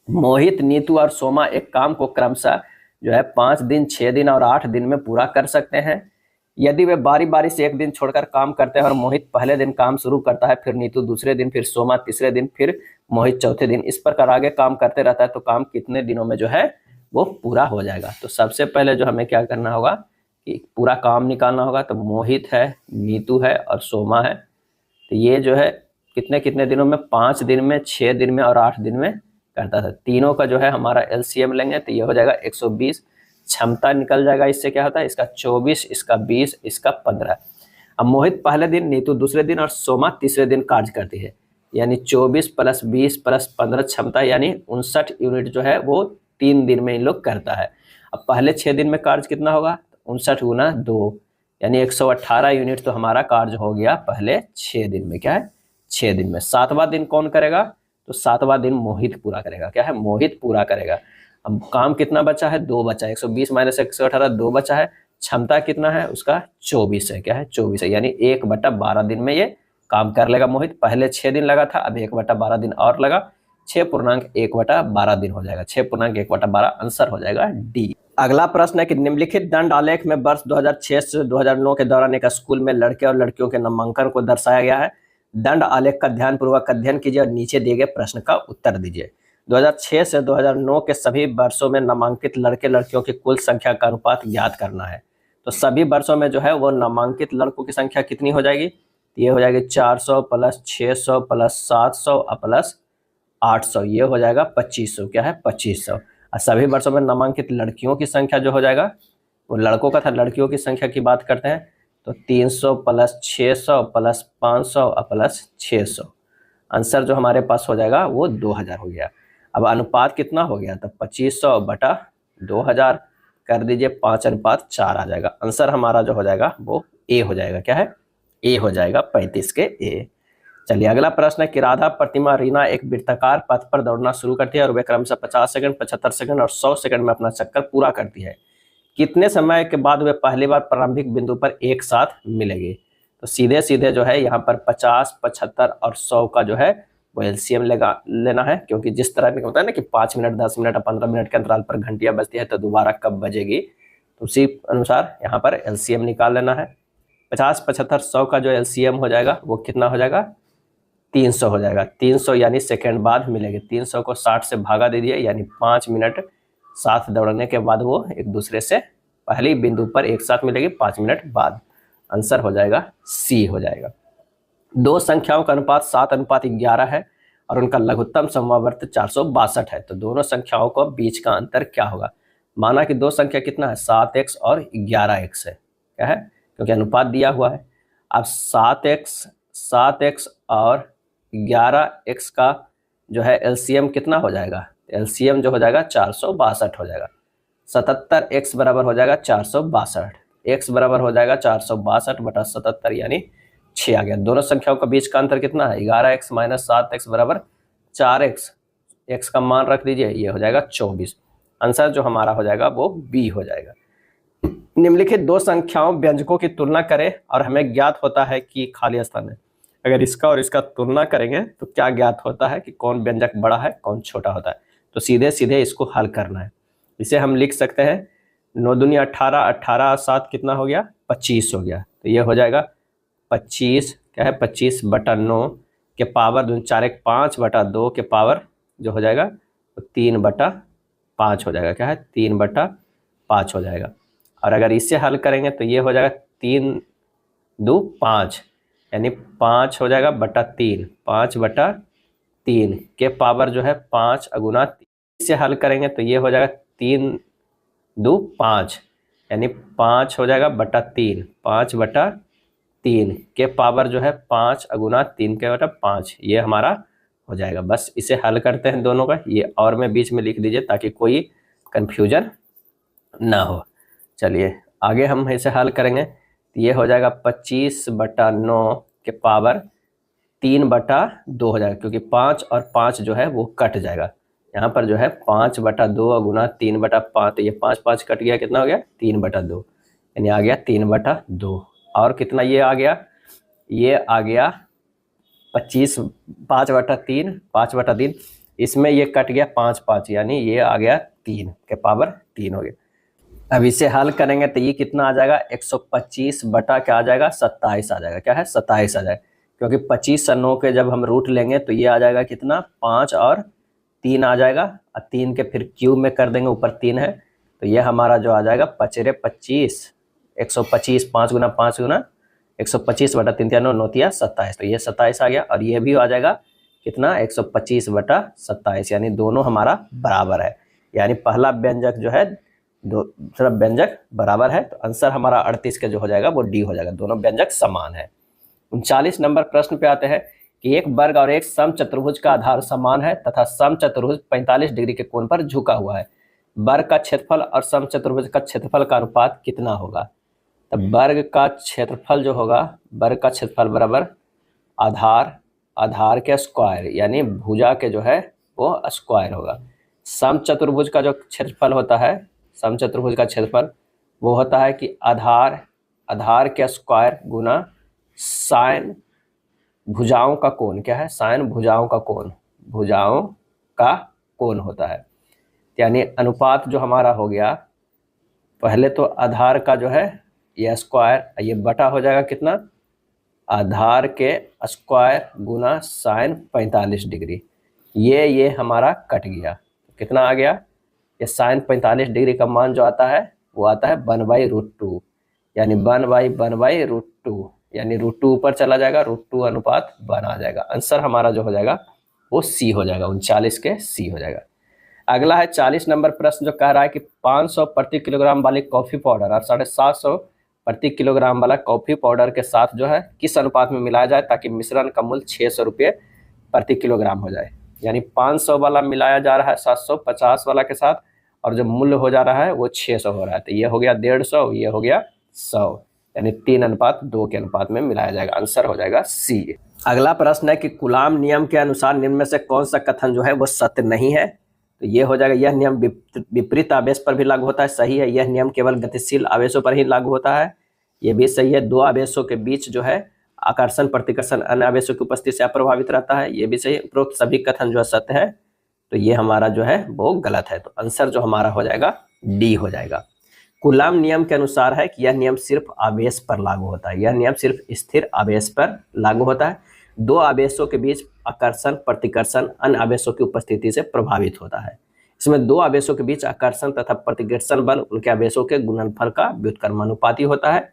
मोहित, नीतू और सोमा एक काम को क्रमशः जो है 5 दिन, 6 दिन और 8 दिन में पूरा कर सकते हैं। यदि वे बारी बारी से एक दिन छोड़कर काम करते हैं और मोहित पहले दिन काम शुरू करता है, फिर नीतू दूसरे दिन, फिर सोमा तीसरे दिन, फिर मोहित चौथे दिन, इस प्रकार आगे काम करते रहता है तो काम कितने दिनों में जो है वो पूरा हो जाएगा? तो सबसे पहले जो हमें क्या करना होगा कि पूरा काम निकालना होगा। तो मोहित है, नीतू है और सोमा है। तो ये जो है कितने कितने दिनों में? 5 दिन में, 6 दिन में और 8 दिन में करता था। तीनों का जो है हमारा LCM लेंगे तो ये हो जाएगा 120। क्षमता निकल जाएगा, इससे क्या होता है? इसका 24, इसका 20, इसका 15। अब मोहित पहले दिन, नीतू दूसरे दिन और सोमा तीसरे दिन कार्य करती है। यानी 24 + 20 + 15 क्षमता यानी 59 यूनिट जो है वो 3 दिन में इन लोग करता है। अब पहले 6 दिन में कार्य कितना होगा? 59 गुना 2 यानी 118 यूनिट तो हमारा कार्य हो गया पहले 6 दिन में। क्या है? 6 दिन में। 7वां दिन कौन करेगा? तो 7वां दिन मोहित पूरा करेगा। क्या है? मोहित पूरा करेगा। अब काम कितना बचा है? 2 बचा है। 120 - 118 2 बचा है। क्षमता कितना है उसका? 24 है। क्या है? 24 है। यानी 1/12 दिन में ये काम कर लेगा मोहित। पहले 6 दिन लगा था, अब 1/12 दिन और लगा। 6.1/12 दिन हो जाएगा। 6.1/12 आंसर हो जाएगा D। अगला प्रश्न है कि निम्नलिखित दंड आलेख में वर्ष 2006 से 2009 के दौरान एक स्कूल में लड़के और लड़कियों के नामांकन को दर्शाया गया है। दंड आलेख का ध्यानपूर्वक अध्ययन कीजिए और नीचे दिए गए प्रश्न का उत्तर दीजिए। 2006 से 2009 के सभी वर्षों में नामांकित लड़के लड़कियों की कुल संख्या का अनुपात ज्ञात करना है। तो सभी वर्षों में जो है वो नामांकित लड़कों की संख्या कितनी हो जाएगी? ये हो जाएगी 400 + 600 + 700 + 800, ये हो जाएगा 2500। क्या है? 2500। और सभी वर्षों में नामांकित लड़कियों की संख्या जो हो जाएगा वो लड़कों का था, लड़कियों की संख्या की बात करते हैं तो 300 + 600 + 500 + 600। आंसर जो हमारे पास हो जाएगा वो 2000 हो गया। अब अनुपात कितना हो गया? तो 2500/2000 कर दीजिए, 5:4 आ जाएगा। आंसर हमारा जो हो जाएगा वो A हो जाएगा। क्या है? A हो जाएगा, 35 के A। चलिए अगला प्रश्न है कि राधा, प्रतिमा, रीना एक वृत्ताकार पथ पर दौड़ना शुरू करती है और वे क्रमशः 50 सेकंड, 75 सेकंड और 100 सेकंड में अपना चक्कर पूरा करती है। कितने समय के बाद वे पहली बार प्रारंभिक बिंदु पर एक साथ मिलेंगे? तो सीधे सीधे जो है यहाँ पर 50, 75 और 100 का जो है वो LCM लेना है, क्योंकि जिस तरह में होता है ना कि 5 मिनट, 10 मिनट और 15 मिनट के अंतराल पर घंटियां बजती है तो दोबारा कब बजेगी, तो उसी अनुसार यहाँ पर LCM निकाल लेना है। 50, 75, 100 का जो LCM हो जाएगा वो कितना हो जाएगा? 300 हो जाएगा। 300 यानी सेकेंड बाद मिलेगी। 300 को 60 से भागा दे दिए यानी 5 मिनट साथ दौड़ने के बाद वो एक दूसरे से पहली बिंदु पर एक साथ मिलेगी 5 मिनट बाद। आंसर हो जाएगा C हो जाएगा। दो संख्याओं का अनुपात 7:11 है और उनका लघुत्तम समवर्त 462 है। तो दोनों संख्याओं को बीच का अंतर क्या होगा? माना कि दो संख्या कितना है? 7x और 11x है। क्या है? क्योंकि अनुपात दिया हुआ है। अब 7x और 11x का जो है LCM कितना हो जाएगा? LCM जो हो जाएगा 462 हो जाएगा। 77x बराबर हो जाएगा 462। x बराबर हो जाएगा 462/77 यानी 6 आ गया। दोनों संख्याओं का बीच का अंतर कितना है? 11x - 7x बराबर 4x। x का मान रख दीजिए, ये हो जाएगा 24। आंसर जो हमारा हो जाएगा वो B हो जाएगा। निम्नलिखित दो संख्याओं व्यंजकों की तुलना करें और हमें ज्ञात होता है कि खाली स्थान है। अगर इसका और इसका तुलना करेंगे तो क्या ज्ञात होता है कि कौन व्यंजक बड़ा है, कौन छोटा होता है। तो सीधे सीधे इसको हल करना है। इसे हम लिख सकते हैं 9 दूनी 18, 18 और 7 कितना हो गया? 25 हो गया। तो ये हो जाएगा 25। क्या है? 25/9 के पावर 4 1 5/2 के पावर जो हो जाएगा तो 3/5 हो जाएगा। क्या है? 3/5 हो जाएगा। और अगर इससे हल करेंगे तो ये हो जाएगा 3 2 5 यानी 5 हो जाएगा /3। 5/3 के पावर जो है 5 × इसे हल करेंगे तो ये हो जाएगा 3 2 5, यानी 5 हो जाएगा बटा 3, 5/3 के पावर जो है 5 गुना 3 के बटा 5, ये हमारा हो जाएगा। बस इसे हल करते हैं दोनों का, ये और में बीच में लिख दीजिए ताकि कोई कंफ्यूजन ना हो। चलिए आगे हम इसे हल करेंगे तो ये हो जाएगा 25/9 के पावर 3/2 हो जाएगा, क्योंकि 5 और 5 जो है वो कट जाएगा। यहाँ पर जो है 5/2 गुना 3/5, तो ये 5 5 कट गया, कितना हो गया 3/2, यानी आ गया 3/2। और कितना ये आ गया, ये आ गया 25, 5/3, इसमें ये कट गया 5 5, यानी ये आ गया 3 के पावर 3 हो गया। अब इसे हल करेंगे तो ये कितना आ जाएगा, 125 बटा क्या आ जाएगा 27 आ जाएगा, क्या है 27 आ जाएगा, क्योंकि 25 और 9 के जब हम रूट लेंगे तो ये आ जाएगा कितना 5 और 3 आ जाएगा, और 3 के फिर क्यूब में कर देंगे, ऊपर 3 है, तो ये हमारा जो आ जाएगा 25, 125, 5 गुना 5 गुना 125 बटा 3 9 9 27, तो ये 27 आ गया। और ये भी आ जाएगा कितना 125/27, यानी दोनों हमारा बराबर है, यानी पहला व्यंजक जो है दूसरा व्यंजक बराबर है, तो आंसर हमारा 38 का जो हो जाएगा वो डी हो जाएगा, दोनों व्यंजक समान है। 39 नंबर प्रश्न पे आते हैं कि एक वर्ग और एक समचतुर्भुज का आधार समान है तथा समचतुर्भुज 45 डिग्री के कोण पर झुका हुआ है, वर्ग का क्षेत्रफल और समचतुर्भुज का क्षेत्रफल का अनुपात कितना होगा। तो वर्ग का क्षेत्रफल जो होगा, वर्ग का क्षेत्रफल बराबर आधार के स्क्वायर, यानी भुजा के जो है वो स्क्वायर होगा। समचतुर्भुज का जो क्षेत्रफल होता है, समचतुर्भुज का क्षेत्रफल वो होता है कि आधार के स्क्वायर गुना साइन भुजाओं का कोण, क्या है साइन भुजाओं का कोण होता है, यानी अनुपात जो हमारा हो गया, पहले तो आधार का जो है ये स्क्वायर, ये बटा हो जाएगा कितना आधार के स्क्वायर गुना साइन 45 डिग्री, ये हमारा कट गया, कितना आ गया, ये साइन 45 डिग्री का मान जो आता है वो आता है 1/√2, यानी 1/√2, यानी √2 ऊपर चला जाएगा, √2 अनुपात 1 आ जाएगा। आंसर हमारा जो हो जाएगा वो सी हो जाएगा, 39 के सी हो जाएगा। अगला है 40 नंबर प्रश्न जो कह रहा है कि 500 प्रति किलोग्राम वाली कॉफी पाउडर और 750 प्रति किलोग्राम वाला कॉफी पाउडर के साथ जो है किस अनुपात में मिलाया जाए ताकि मिश्रण का मूल्य 600 रुपये प्रति किलोग्राम हो जाए। यानी 500 वाला मिलाया जा रहा है 750 वाला के साथ, और जो मूल्य हो जा रहा है वो 600 हो रहा है, तो ये हो गया 150, ये हो गया 100, यानी 3:2 के अनुपात में मिलाया जाएगा। आंसर हो जाएगा सी। अगला प्रश्न है कि कूलाम नियम के अनुसार निम्न में से कौन सा कथन जो है वो सत्य नहीं है। तो ये हो जाएगा, यह नियम विपरीत आवेश पर भी लागू होता है, सही है। यह नियम केवल गतिशील आवेशों पर ही लागू होता है, ये भी सही है। दो आवेशों के बीच जो है आकर्षण प्रतिकर्षण अन्य आवेशों की उपस्थिति से अप्रभावित रहता है, ये भी सही है। उपरोक्त सभी कथन जो है सत्य है, तो ये हमारा जो है वो गलत है, तो आंसर जो हमारा हो जाएगा डी हो जाएगा। कूलाम नियम के अनुसार है कि यह नियम सिर्फ आवेश पर लागू होता है, यह नियम सिर्फ स्थिर आवेश पर लागू होता है। दो आवेशों के बीच आकर्षण प्रतिकर्षण अन्य आवेशों की उपस्थिति से प्रभावित होता है। इसमें दो आवेशों के बीच आकर्षण तथा प्रतिकर्षण बल उनके आवेशों के गुणनफल का व्युत्क्रमानुपाती होता है,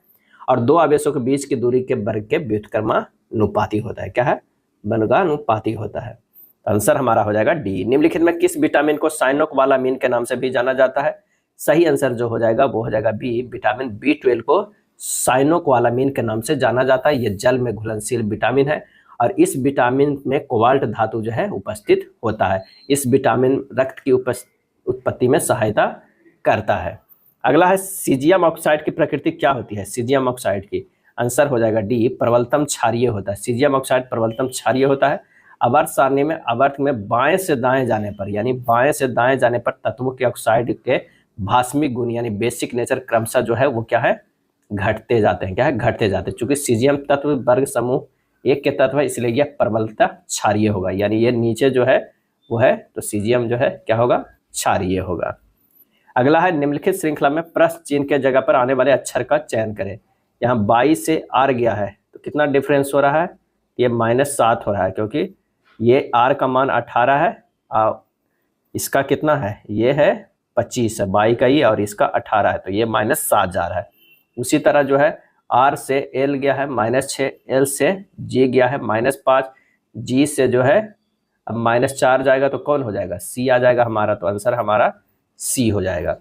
और दो आवेशों के बीच की दूरी के वर्ग के व्युत्क्रमानुपाती होता है। क्या है, वर्गानुपाती होता है। आंसर हमारा हो जाएगा डी। निम्नलिखित में किस विटामिन को साइनोकोबालामिन के नाम से भी जाना जाता है। सही आंसर जो हो जाएगा वो हो जाएगा बी। विटामिन B12 को साइनोकोबालामिन के नाम से जाना जाता है। ये जल में घुलनशील विटामिन है, और इस विटामिन में कोबाल्ट धातु जो है उपस्थित होता है। इस विटामिन रक्त की उत्पत्ति में सहायता करता है। अगला है सीजियम ऑक्साइड की प्रकृति क्या होती है। सीजियम ऑक्साइड की आंसर हो जाएगा डी, प्रबलतम क्षारीय होता है। सीजियम ऑक्साइड प्रबलतम क्षारीय होता है। आवर्त सारणी में आवर्त में बाएं से दाएं जाने पर, यानी बाएं से दाएं जाने पर तत्वों के ऑक्साइड के भास्मिक गुण यानी बेसिक नेचर क्रमशः जो है वो क्या है, घटते जाते हैं। क्या है, घटते जाते हैं। चूंकि सीजियम तत्व वर्ग समूह 1 के तत्व है, इसलिए यह प्रबलता क्षारीय होगा, यानी ये नीचे जो है वो है, तो सीजियम जो है क्या होगा, क्षारीय होगा। अगला है निम्नलिखित श्रृंखला में प्रश्न चिन्ह के जगह पर आने वाले अक्षर का चयन करें। यहाँ 22 से आर गया है, तो कितना डिफरेंस हो रहा है, ये -7 हो रहा है, क्योंकि ये आर का मान 18 है, इसका कितना है, ये है 25 है, 22 का ही, और इसका 18 है, तो ये -7 जा रहा है। उसी तरह जो है आर से एल गया है -6, एल से जी गया है -5, जी से जो है अब -4 जाएगा तो कौन हो जाएगा, सी आ जाएगा हमारा, तो आंसर हमारा सी हो जाएगा।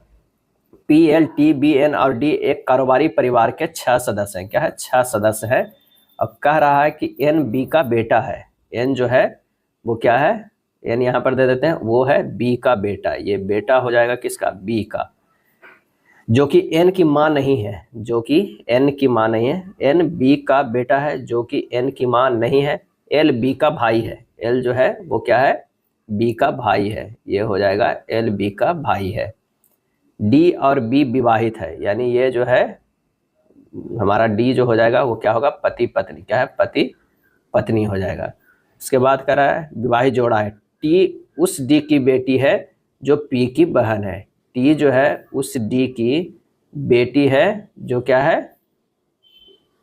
P, L, T, B, N और डी एक कारोबारी परिवार के 6 सदस्य हैं। क्या है, 6 सदस्य हैं। अब कह रहा है कि एन बी का बेटा है। एन जो है वो क्या है, एन यहाँ पर दे देते हैं, वो है बी का बेटा। ये बेटा हो जाएगा किसका, बी का, जो कि एन की माँ नहीं है, जो कि एन की माँ नहीं है। एन बी का बेटा है जो कि एन की माँ नहीं है। एल बी का भाई है। एल जो है वो क्या है, बी का भाई है। ये हो जाएगा एल बी का भाई है। डी और बी विवाहित है, यानी ये जो है हमारा डी जो हो जाएगा वो क्या होगा, पति पत्नी। क्या है, पति पत्नी हो जाएगा। इसके बाद कह रहा है विवाहित जोड़ा है। टी उस डी की बेटी है जो पी की बहन है। टी जो है उस डी की बेटी है जो क्या है,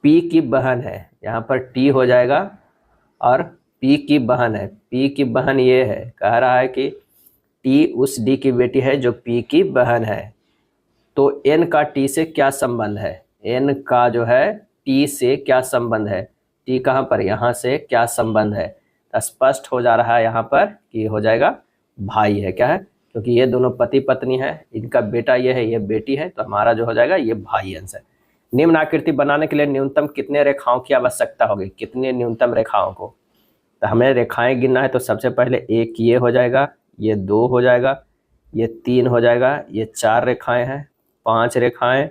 पी की बहन है। यहाँ पर टी हो जाएगा और पी की बहन है। पी की बहन ये है, कह रहा है कि टी उस डी की बेटी है जो पी की बहन है। तो एन का टी से क्या संबंध है, एन का जो है टी से क्या संबंध है, टी कहाँ पर, यहाँ से क्या संबंध है। स्पष्ट हो जा रहा है यहाँ पर कि हो जाएगा भाई है। क्या है, क्योंकि ये दोनों पति पत्नी है, इनका बेटा ये है, ये बेटी है, तो हमारा जो हो जाएगा ये भाई आंसर। निम्न आकृति बनाने के लिए न्यूनतम कितने रेखाओं की आवश्यकता होगी, कितने न्यूनतम रेखाओं को। तो हमें रेखाएं गिनना है, तो सबसे पहले एक ये हो जाएगा, ये 2 हो जाएगा, ये 3 हो जाएगा, ये 4 रेखाएं हैं, 5 रेखाएं,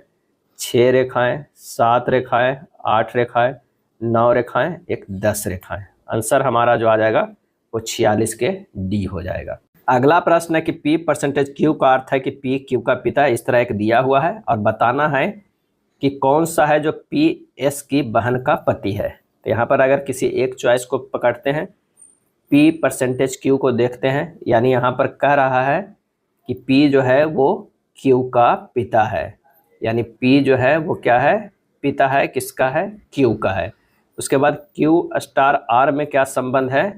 6 रेखाएं, 7 रेखाएं, 8 रेखाएं, 9 रेखाएं, एक 10 रेखाएं। आंसर हमारा जो आ जाएगा वो 46 के डी हो जाएगा। अगला प्रश्न है कि P परसेंटेज Q का अर्थ है कि P Q का पिता, इस तरह एक दिया हुआ है और बताना है कि कौन सा है जो P S की बहन का पति है। तो यहाँ पर अगर किसी एक चॉइस को पकड़ते हैं, P परसेंटेज Q को देखते हैं, यानी यहाँ पर कह रहा है कि P जो है वो Q का पिता है, यानी P जो है वो क्या है, पिता है, किसका है, Q का है। उसके बाद Q स्टार R में क्या संबंध है,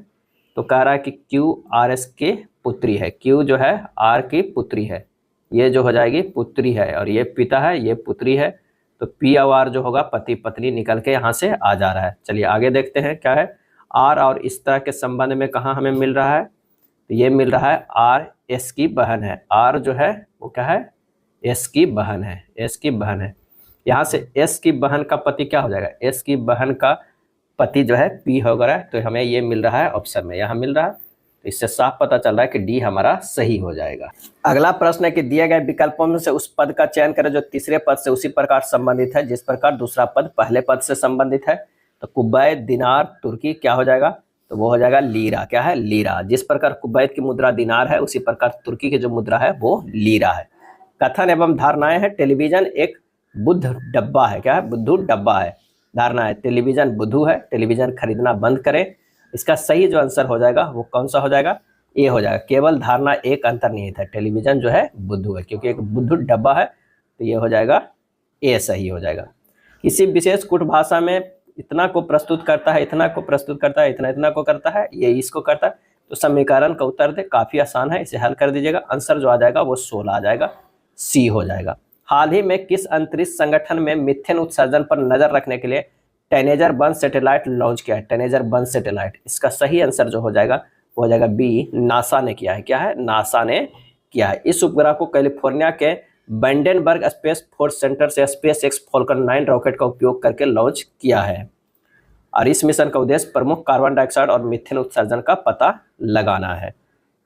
तो कह रहा है कि Q RS की पुत्री है। Q जो है R की पुत्री है, ये जो हो जाएगी पुत्री है, और ये पिता है, ये पुत्री है। तो P और R जो होगा पति पत्नी निकल के यहाँ से आ जा रहा है। चलिए आगे देखते हैं क्या है। R और इस तरह के संबंध में कहाँ हमें मिल रहा है, तो ये मिल रहा है R S की बहन है। R जो है वो क्या है, S की बहन है, S की बहन है। यहाँ से S की बहन का पति क्या हो जाएगा, S की बहन का पति जो है P हो गया है। तो हमें ये मिल रहा है ऑप्शन में, यहाँ मिल रहा है। तो इससे साफ पता चल रहा है कि डी हमारा सही हो जाएगा। अगला प्रश्न है कि दिए गए विकल्पों में से उस पद का चयन करें जो तीसरे पद से उसी प्रकार संबंधित है जिस प्रकार दूसरा पद पहले पद से संबंधित है। तो कुवैत दिनार तुर्की क्या हो जाएगा, तो वो हो जाएगा लीरा। क्या है, लीरा। जिस प्रकार कुवैत की मुद्रा दिनार है उसी प्रकार तुर्की की जो मुद्रा है वो लीरा है। कथन एवं धारणाएं है। टेलीविजन एक बुद्ध डब्बा है। क्या है, बुद्धू डब्बा है। धारणा है टेलीविजन बुद्धू है, टेलीविजन खरीदना बंद करें। इसका सही जो आंसर हो जाएगा वो कौन सा हो जाएगा, ए हो जाएगा। केवल धारणा एक अंतर्निहित है, टेलीविजन जो है बुद्धू है, क्योंकि एक बुद्धू डब्बा है, तो ये हो जाएगा ए सही हो जाएगा। किसी विशेष कूट भाषा में इतना को प्रस्तुत करता है, इतना को प्रस्तुत करता है, इतना इतना को करता है, ये इसको करता है। तो समीकरण का उत्तर दे, काफी आसान है, इसे हल कर दीजिएगा। आंसर जो आ जाएगा वो 16 आ जाएगा, सी हो जाएगा। हाल ही में किस अंतरिक्ष संगठन में मीथेन उत्सर्जन पर नजर रखने के लिए टेनेजर 1 सैटेलाइट लॉन्च किया है। टेनेजर 1 सैटेलाइट, इसका सही आंसर जो हो जाएगा वो हो जाएगा बी, नासा ने किया है। क्या है, नासा ने किया है। इस उपग्रह को कैलिफोर्निया के बैंडेनबर्ग स्पेस फोर्स सेंटर से SpaceX Falcon 9 रॉकेट का उपयोग करके लॉन्च किया है। और इस मिशन का उद्देश्य प्रमुख कार्बन डाइऑक्साइड और मीथेन उत्सर्जन का पता लगाना है।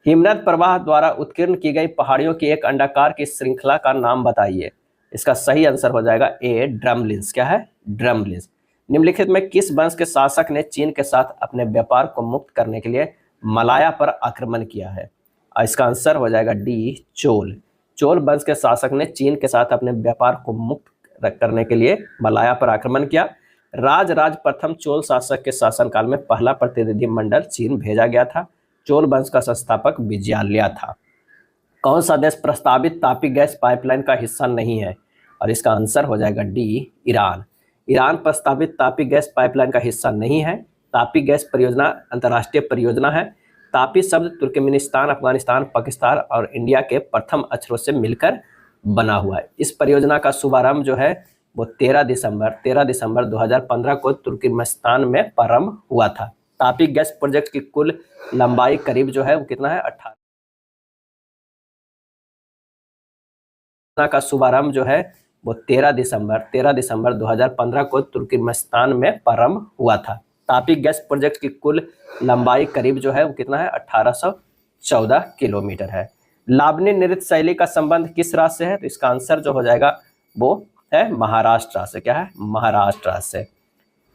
हिमनद प्रवाह द्वारा उत्कीर्ण की गई पहाड़ियों की एक अंडाकार की श्रृंखला का नाम बताइए। इसका सही आंसर हो जाएगा ए, ड्रमलिन्स। क्या है, ड्रमलिन्स। निम्नलिखित में किस वंश के शासक ने चीन के साथ अपने व्यापार को मुक्त करने के लिए मलाया पर आक्रमण किया है। इसका आंसर हो जाएगा डी, चोल। चोल वंश के शासक ने चीन के साथ अपने व्यापार को मुक्त करने के लिए मलाया पर आक्रमण किया। राज प्रथम चोल शासक के शासनकाल में पहला प्रतिनिधि मंडल चीन भेजा गया था। चोल वंश का संस्थापक विजयालय था। कौन सा देश प्रस्तावित तापी गैस पाइपलाइन का हिस्सा नहीं है, और इसका आंसर हो जाएगा डी, ईरान। ईरान प्रस्तावित तापी गैस पाइपलाइन का हिस्सा नहीं है। तापी गैस परियोजना अंतर्राष्ट्रीय परियोजना है। तापी शब्द तुर्कमेनिस्तान, अफगानिस्तान, पाकिस्तान और इंडिया के प्रथम अक्षरों से मिलकर बना हुआ है। इस परियोजना का शुभारंभ जो है वो 13 दिसंबर 2015 को तुर्कमेनिस्तान में प्रारंभ हुआ था। तापी गैस प्रोजेक्ट की कुल लंबाई करीब जो है वो कितना है 18 का शुभारंभ जो है वो 13 दिसंबर 2015 को तुर्कमेनिस्तान में प्रारंभ हुआ था। तापी गैस प्रोजेक्ट की कुल लंबाई करीब जो है वो कितना है 1814 किलोमीटर है। लावणी नृत्य शैली का संबंध किस राज्य से है? तो इसका आंसर जो हो जाएगा वो है महाराष्ट्र से। क्या है? महाराष्ट्र से।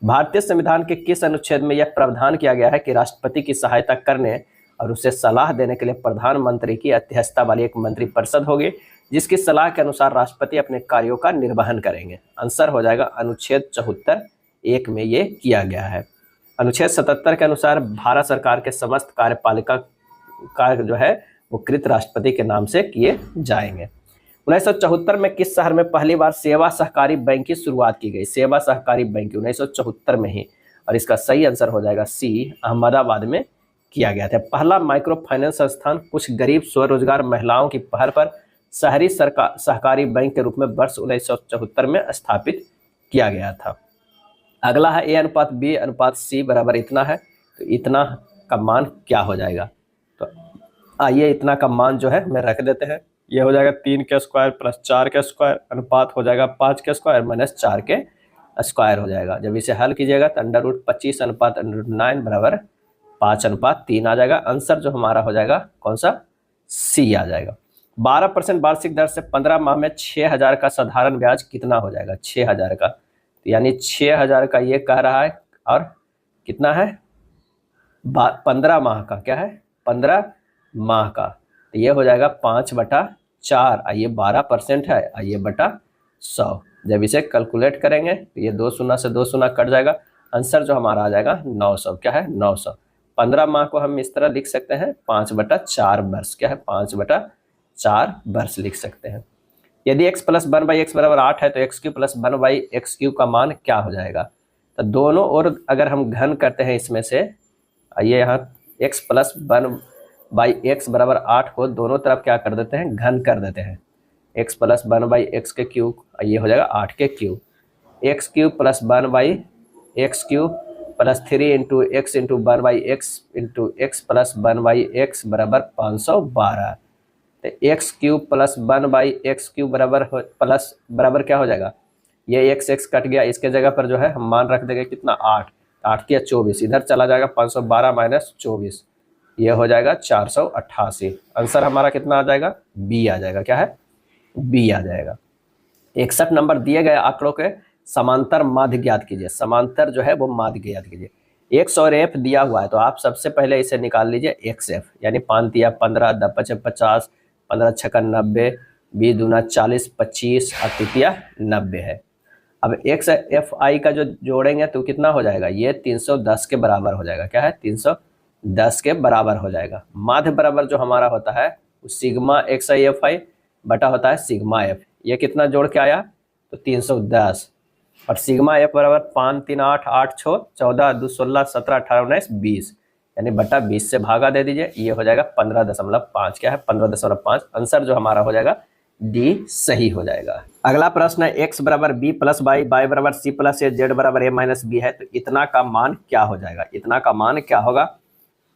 भारतीय संविधान के किस अनुच्छेद में यह प्रावधान किया गया है कि राष्ट्रपति की सहायता करने और उसे सलाह देने के लिए प्रधानमंत्री की अध्यक्षता वाली एक मंत्रिपरिषद होगी, जिसकी सलाह के अनुसार राष्ट्रपति अपने कार्यों का निर्वहन करेंगे? आंसर हो जाएगा अनुच्छेद 74(1) में ये किया गया है। अनुच्छेद 77 के अनुसार भारत सरकार के समस्त कार्यपालिका कार्य जो है वो कृत राष्ट्रपति के नाम से किए जाएंगे। 1974 में किस शहर में पहली बार सेवा सहकारी बैंक की शुरुआत की गई? सेवा सहकारी बैंक 1974 में ही, और इसका सही आंसर हो जाएगा सी, अहमदाबाद में किया गया था। पहला माइक्रो फाइनेंस संस्थान कुछ गरीब स्वरोजगार महिलाओं की पहल पर शहरी सहकारी बैंक के रूप में वर्ष 1974 में स्थापित किया गया था। अगला है A/B/C बराबर इतना है, तो इतना का मान क्या हो जाएगा? तो आइए इतना का मान जो है मैं रख देते हैं। ये हो जाएगा 3 के स्क्वायर प्लस 4 के स्क्वायर अनुपात हो जाएगा 5 के स्क्वायर माइनस 4 के स्क्वायर हो जाएगा। जब इसे हल कीजिएगा तो √25 अनुपात √9 बराबर 5/3 आ जाएगा। आंसर जो हमारा हो जाएगा कौन सा? सी आ जाएगा। 12% वार्षिक दर से 15 माह में 6000 का साधारण ब्याज कितना हो जाएगा? 6000 का, तो यानी 6000 का ये कह रहा है, और कितना है 15 माह का, क्या है 15 माह का, तो ये हो जाएगा 5/4। आइए 12% है, आइए बटा 100। जब इसे कैलकुलेट करेंगे तो ये 2 शून्य से 2 शून्य कट जाएगा। आंसर जो हमारा आ जाएगा 900। क्या है? 900। 15 माह को हम इस तरह लिख सकते हैं 5/4 वर्ष। क्या है? 5/4 वर्ष लिख सकते हैं। यदि x + 1/x बराबर 8 है तो x³ + 1/x³ का मान क्या हो जाएगा? तो दोनों ओर अगर हम घन करते हैं इसमें से, आइए यहाँ x + 1/x बराबर 8 को दोनों तरफ क्या कर देते हैं? घन कर देते हैं। x + 1/x के क्यूब, ये हो जाएगा 8 के cube. x³ + 1/x³ + 3 × x × 1/x × x + 1/x बराबर 512। तो x³ + 1/x³ बराबर क्या हो जाएगा? ये x कट गया, इसके जगह पर जो है हम मान रख देंगे कितना? 8। 8 के 24, इधर चला जाएगा 512 - 24, ये हो जाएगा 488। आंसर हमारा कितना आ जाएगा? बी आ जाएगा। क्या है? बी आ जाएगा। 61 नंबर दिए गए आंकड़ों के समांतर माध्य ज्ञात कीजिए। समांतर जो है वो माध्य ज्ञात कीजिए। x और f दिया हुआ है, तो आप सबसे पहले इसे निकाल लीजिए xf, यानी 5 × 15, 10 × 5 50, 15 × 6 = 90, 20 दूना 40, 25 और 3 90 है। अब xfi का जो जोड़ेंगे तो कितना हो जाएगा? ये 310 के बराबर हो जाएगा। क्या है? 310 के बराबर हो जाएगा। माध्य बराबर जो हमारा होता है सिग्मा xi/fi बटा होता है सिग्मा f। ये कितना जोड़ के आया? तो 310, और सिग्मा f बराबर 5 3 8 8 6 14 2 16 17 18 19 20, यानी बटा 20 से भागा दे दीजिए, ये हो जाएगा 15.5। क्या है? 15.5। आंसर जो हमारा हो जाएगा डी सही हो जाएगा। अगला प्रश्न है x बराबर b + y, y बराबर c + a, z बराबर a - b है, तो इतना का मान क्या हो जाएगा? इतना का मान क्या होगा?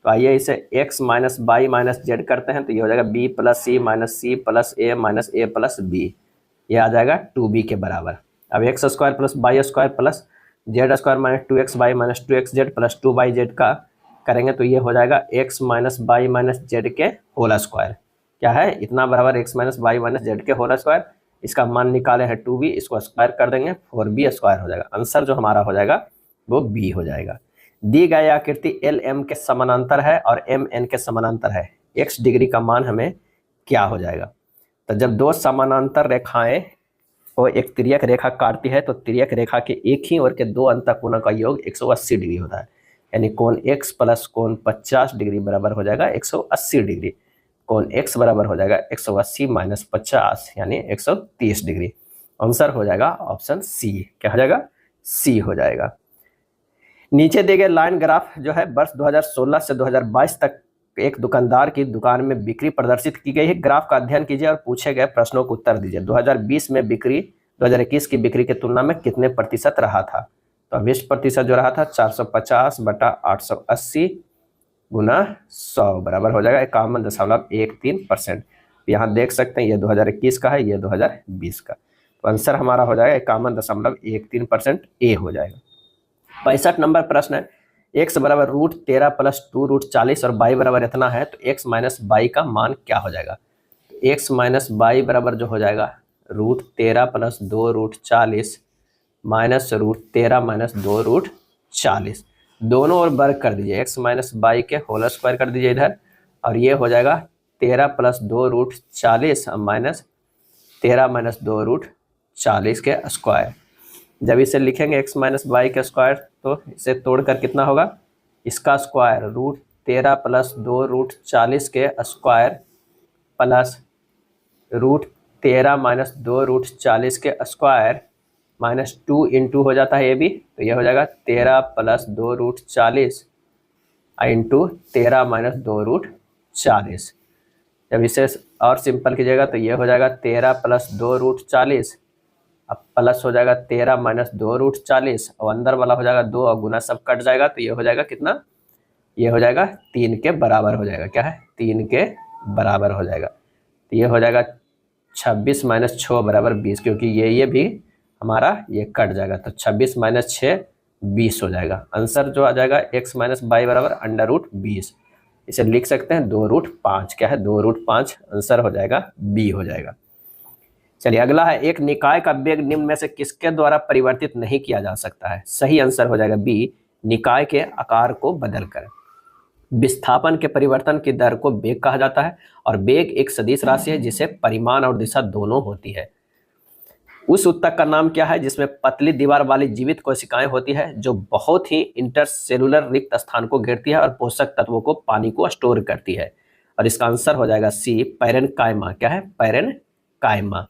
तो आइए इसे x - y - z करते हैं, तो ये हो जाएगा b + c - c + a - b, ये आ जाएगा 2b के बराबर। अब x² + y² + z² - 2xy - 2xz + 2yz का करेंगे तो ये हो जाएगा x - y - z के होल स्क्वायर। क्या है? इतना बराबर x - y - z के होल स्क्वायर। इसका मान निकाले हैं 2b, इसको स्क्वायर कर देंगे 4b² हो जाएगा। आंसर जो हमारा हो जाएगा वो b हो जाएगा। दी गई आकृति एल एम के समानांतर है और एम एन के समानांतर है, x डिग्री का मान हमें क्या हो जाएगा? तो जब दो समानांतर रेखाएं वो एक तिर्यक रेखा काटती है तो तिर्यक रेखा के एक ही ओर के दो अंतःकोणों का योग 180 डिग्री होता है, यानी कोण x + कोण 50 डिग्री बराबर हो जाएगा 180 डिग्री। कोण x बराबर हो जाएगा 180 - 50 यानी 130 डिग्री। आंसर हो जाएगा ऑप्शन सी। क्या हो जाएगा? सी हो जाएगा। नीचे दिए गए लाइन ग्राफ जो है वर्ष 2016 से 2022 तक एक दुकानदार की दुकान में बिक्री प्रदर्शित की गई है। ग्राफ का अध्ययन कीजिए और पूछे गए प्रश्नों को उत्तर दीजिए। 2020 में बिक्री 2021 की बिक्री की तुलना में कितने प्रतिशत रहा था? तो 20% जो रहा था 450 बटा 880 गुना 100 बराबर हो जाएगा 51.13%। यहाँ देख सकते हैं ये 2021 का है, ये 2020 का। तो आंसर हमारा हो जाएगा 51.13%, ए हो जाएगा। 65 नंबर प्रश्न है, x बराबर √13 + 2√40 और y बराबर इतना है, तो x माइनस y का मान क्या हो जाएगा। x माइनस y बराबर जो हो जाएगा √13 + 2√40 माइनस √13 - 2√40, दोनों ओर वर्ग कर दीजिए, x माइनस y के होल स्क्वायर कर दीजिए इधर, और ये हो जाएगा 13 + 2√40 माइनस 13 - 2√40 के स्क्वायर। जब इसे लिखेंगे x माइनस y के स्क्वायर, तो इसे तोड़कर कितना होगा, इसका स्क्वायर √13 + 2√40 के स्क्वायर प्लस √13 - 2√40 के स्क्वायर माइनस 2 इंटू हो जाता है ये भी, तो ये हो जाएगा 13 + 2√40 इंटू 13 - 2√40। जब इसे और सिंपल कीजिएगा तो ये हो जाएगा 13 + 2√40, अब प्लस हो जाएगा 13 - 2√40, और अंदर वाला हो जाएगा 2 और गुना सब कट जाएगा, तो ये हो जाएगा कितना, ये हो जाएगा 3 के बराबर हो जाएगा। क्या है, 3 के बराबर हो जाएगा। तो ये हो जाएगा 26 - 6 बराबर 20, क्योंकि ये भी हमारा ये कट जाएगा, तो 26 - 6 20 हो जाएगा। आंसर जो आ जाएगा x माइनस y बराबर √20, इसे लिख सकते हैं 2√5। क्या है, 2√5, आंसर हो जाएगा बी हो जाएगा। चलिए अगला है, एक निकाय का वेग निम्न में से किसके द्वारा परिवर्तित नहीं किया जा सकता है। सही आंसर हो जाएगा बी, निकाय के आकार को बदलकर। विस्थापन के परिवर्तन की दर को वेग कहा जाता है, और वेग एक सदिश राशि है जिसे परिमाण और दिशा दोनों होती है। उस ऊतक का नाम क्या है जिसमें पतली दीवार वाली जीवित कोशिकाएं होती है, जो बहुत ही इंटरसेलुलर रिक्त स्थान को घेरती है और पोषक तत्वों को, पानी को स्टोर करती है। और इसका आंसर हो जाएगा सी, पैरेन्काइमा। क्या है, पैरेन्काइमा।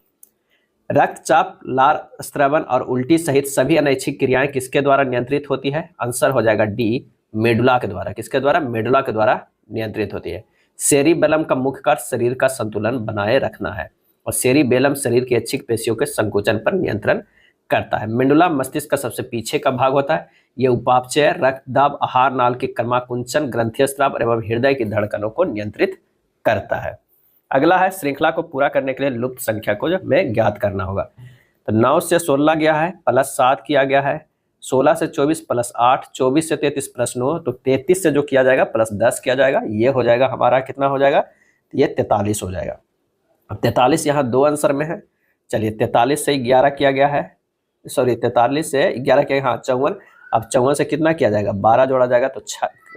रक्तचाप, लार स्त्रवण और उल्टी सहित सभी अनैच्छिक क्रियाएं किसके द्वारा नियंत्रित होती है। आंसर हो जाएगा डी, मेडुला के द्वारा। किसके द्वारा, मेडुला के द्वारा नियंत्रित होती है। सेरिबेलम का मुख्य कार्य शरीर का संतुलन बनाए रखना है, और सेरिबेलम शरीर की ऐच्छिक पेशियों के संकोचन पर नियंत्रण करता है। मेडुला मस्तिष्क का सबसे पीछे का भाग होता है। यह उपापचय, रक्तदाब, आहार नाल की क्रमाकुंचन, ग्रंथीय स्राव एवं हृदय की धड़कनों को नियंत्रित करता है। अगला है, श्रृंखला को पूरा करने के लिए लुप्त संख्या को जो हमें ज्ञात करना होगा। तो 9 से 16 गया है, प्लस 7 किया गया है, 16 से 24 प्लस 8, 24 से 33 प्लस 9, तो 33 से जो किया जाएगा प्लस 10 किया जाएगा, ये हो जाएगा हमारा कितना हो जाएगा, ये 43 हो जाएगा। अब 43 यहाँ दो आंसर में है। चलिए 43 से 11 किया गया है, सॉरी 43 से 11 किया, हाँ 54। अब 54 से कितना किया जाएगा, 12 जोड़ा जाएगा तो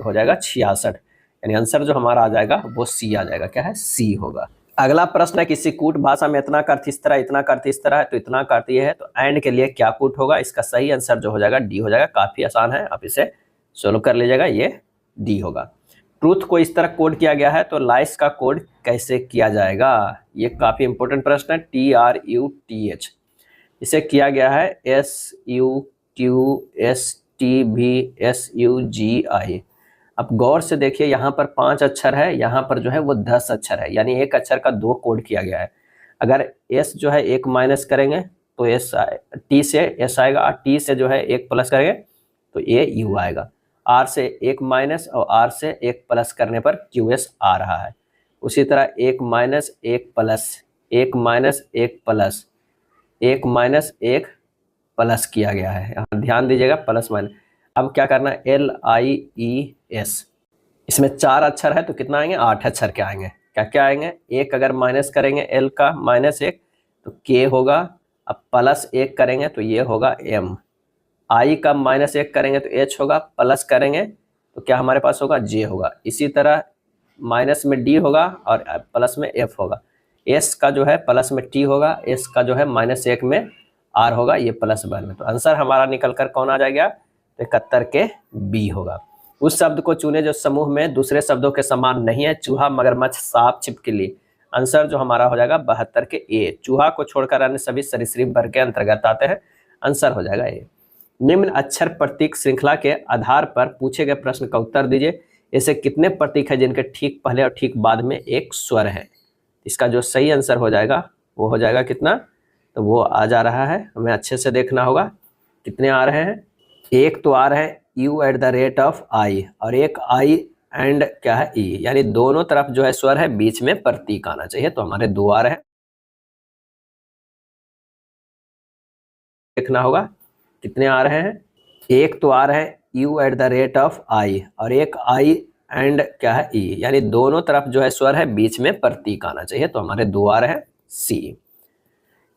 हो जाएगा 66, यानी आंसर जो हमारा आ जाएगा वो सी आ जाएगा। क्या है, सी होगा। अगला प्रश्न है, किसी कूट भाषा में इतना का अर्थ इस तरह, इतना का अर्थ इस तरह है, तो इतना का अर्थ ये है, तो एंड के लिए क्या कूट होगा। इसका सही आंसर जो हो जाएगा डी हो जाएगा। काफी आसान है, आप इसे सोल्व कर लीजिएगा, ये डी होगा। ट्रूथ को इस तरह कोड किया गया है, तो लाइस का कोड कैसे किया जाएगा, ये काफी इंपॉर्टेंट प्रश्न है। TRUTH, इसे किया गया है SUTSTVSUGI। अब गौर से देखिए, यहाँ पर 5 अक्षर है, यहाँ पर जो है वो 10 अक्षर है, यानी एक अक्षर का 2 कोड किया गया है। अगर S जो है 1 माइनस करेंगे तो S, T से S आएगा, और T से जो है 1 प्लस करेंगे तो AU आएगा। R से 1 माइनस और R से 1 प्लस करने पर QS आ रहा है। उसी तरह 1 minus 1 plus, 1 minus 1 plus, 1 minus 1 plus किया गया है, यहाँ ध्यान दीजिएगा, प्लस माइनस। अब क्या करना है, LIES, इसमें 4 अक्षर है तो कितना आएंगे, 8 अक्षर के आएंगे। क्या क्या आएंगे, 1 अगर माइनस करेंगे L का -1 तो K होगा, अब प्लस 1 करेंगे तो ये होगा M, I का -1 करेंगे तो H होगा, प्लस करेंगे तो क्या हमारे पास होगा, J होगा। इसी तरह माइनस में D होगा और प्लस में F होगा। S का जो है प्लस में T होगा, S का जो है -1 में R होगा, ये प्लस 1 में। तो आंसर हमारा निकल कर कौन आ जाएगा, 71 के B होगा। उस शब्द को चुने जो समूह में दूसरे शब्दों के समान नहीं है, चूहा, मगरमच्छ, सांप, छिपकली। आंसर जो हमारा हो जाएगा 72 के A। चूहा को छोड़कर अन्य सभी सरीसृप वर्ग के अंतर्गत आते हैं, आंसर हो जाएगा A। निम्न अक्षर प्रतीक श्रृंखला के आधार पर पूछे गए प्रश्न का उत्तर दीजिए। ऐसे कितने प्रतीक हैं जिनके ठीक पहले और ठीक बाद में एक स्वर है। इसका जो सही आंसर हो जाएगा वो हो जाएगा कितना, तो वो आ जा रहा है, हमें अच्छे से देखना होगा कितने आ रहे हैं। एक तो आर है U at the rate of I, और एक आई एंड क्या है ई, यानी दोनों तरफ जो है स्वर है, बीच में प्रतीक आना चाहिए। तो हमारे दो आर है, देखना होगा कितने आ रहे हैं। एक तो आ रहा है U at the rate of I, और एक आई एंड क्या है ई, यानी दोनों तरफ जो है स्वर है, बीच में प्रतीक आना चाहिए। तो हमारे दो आ रहे हैं सी।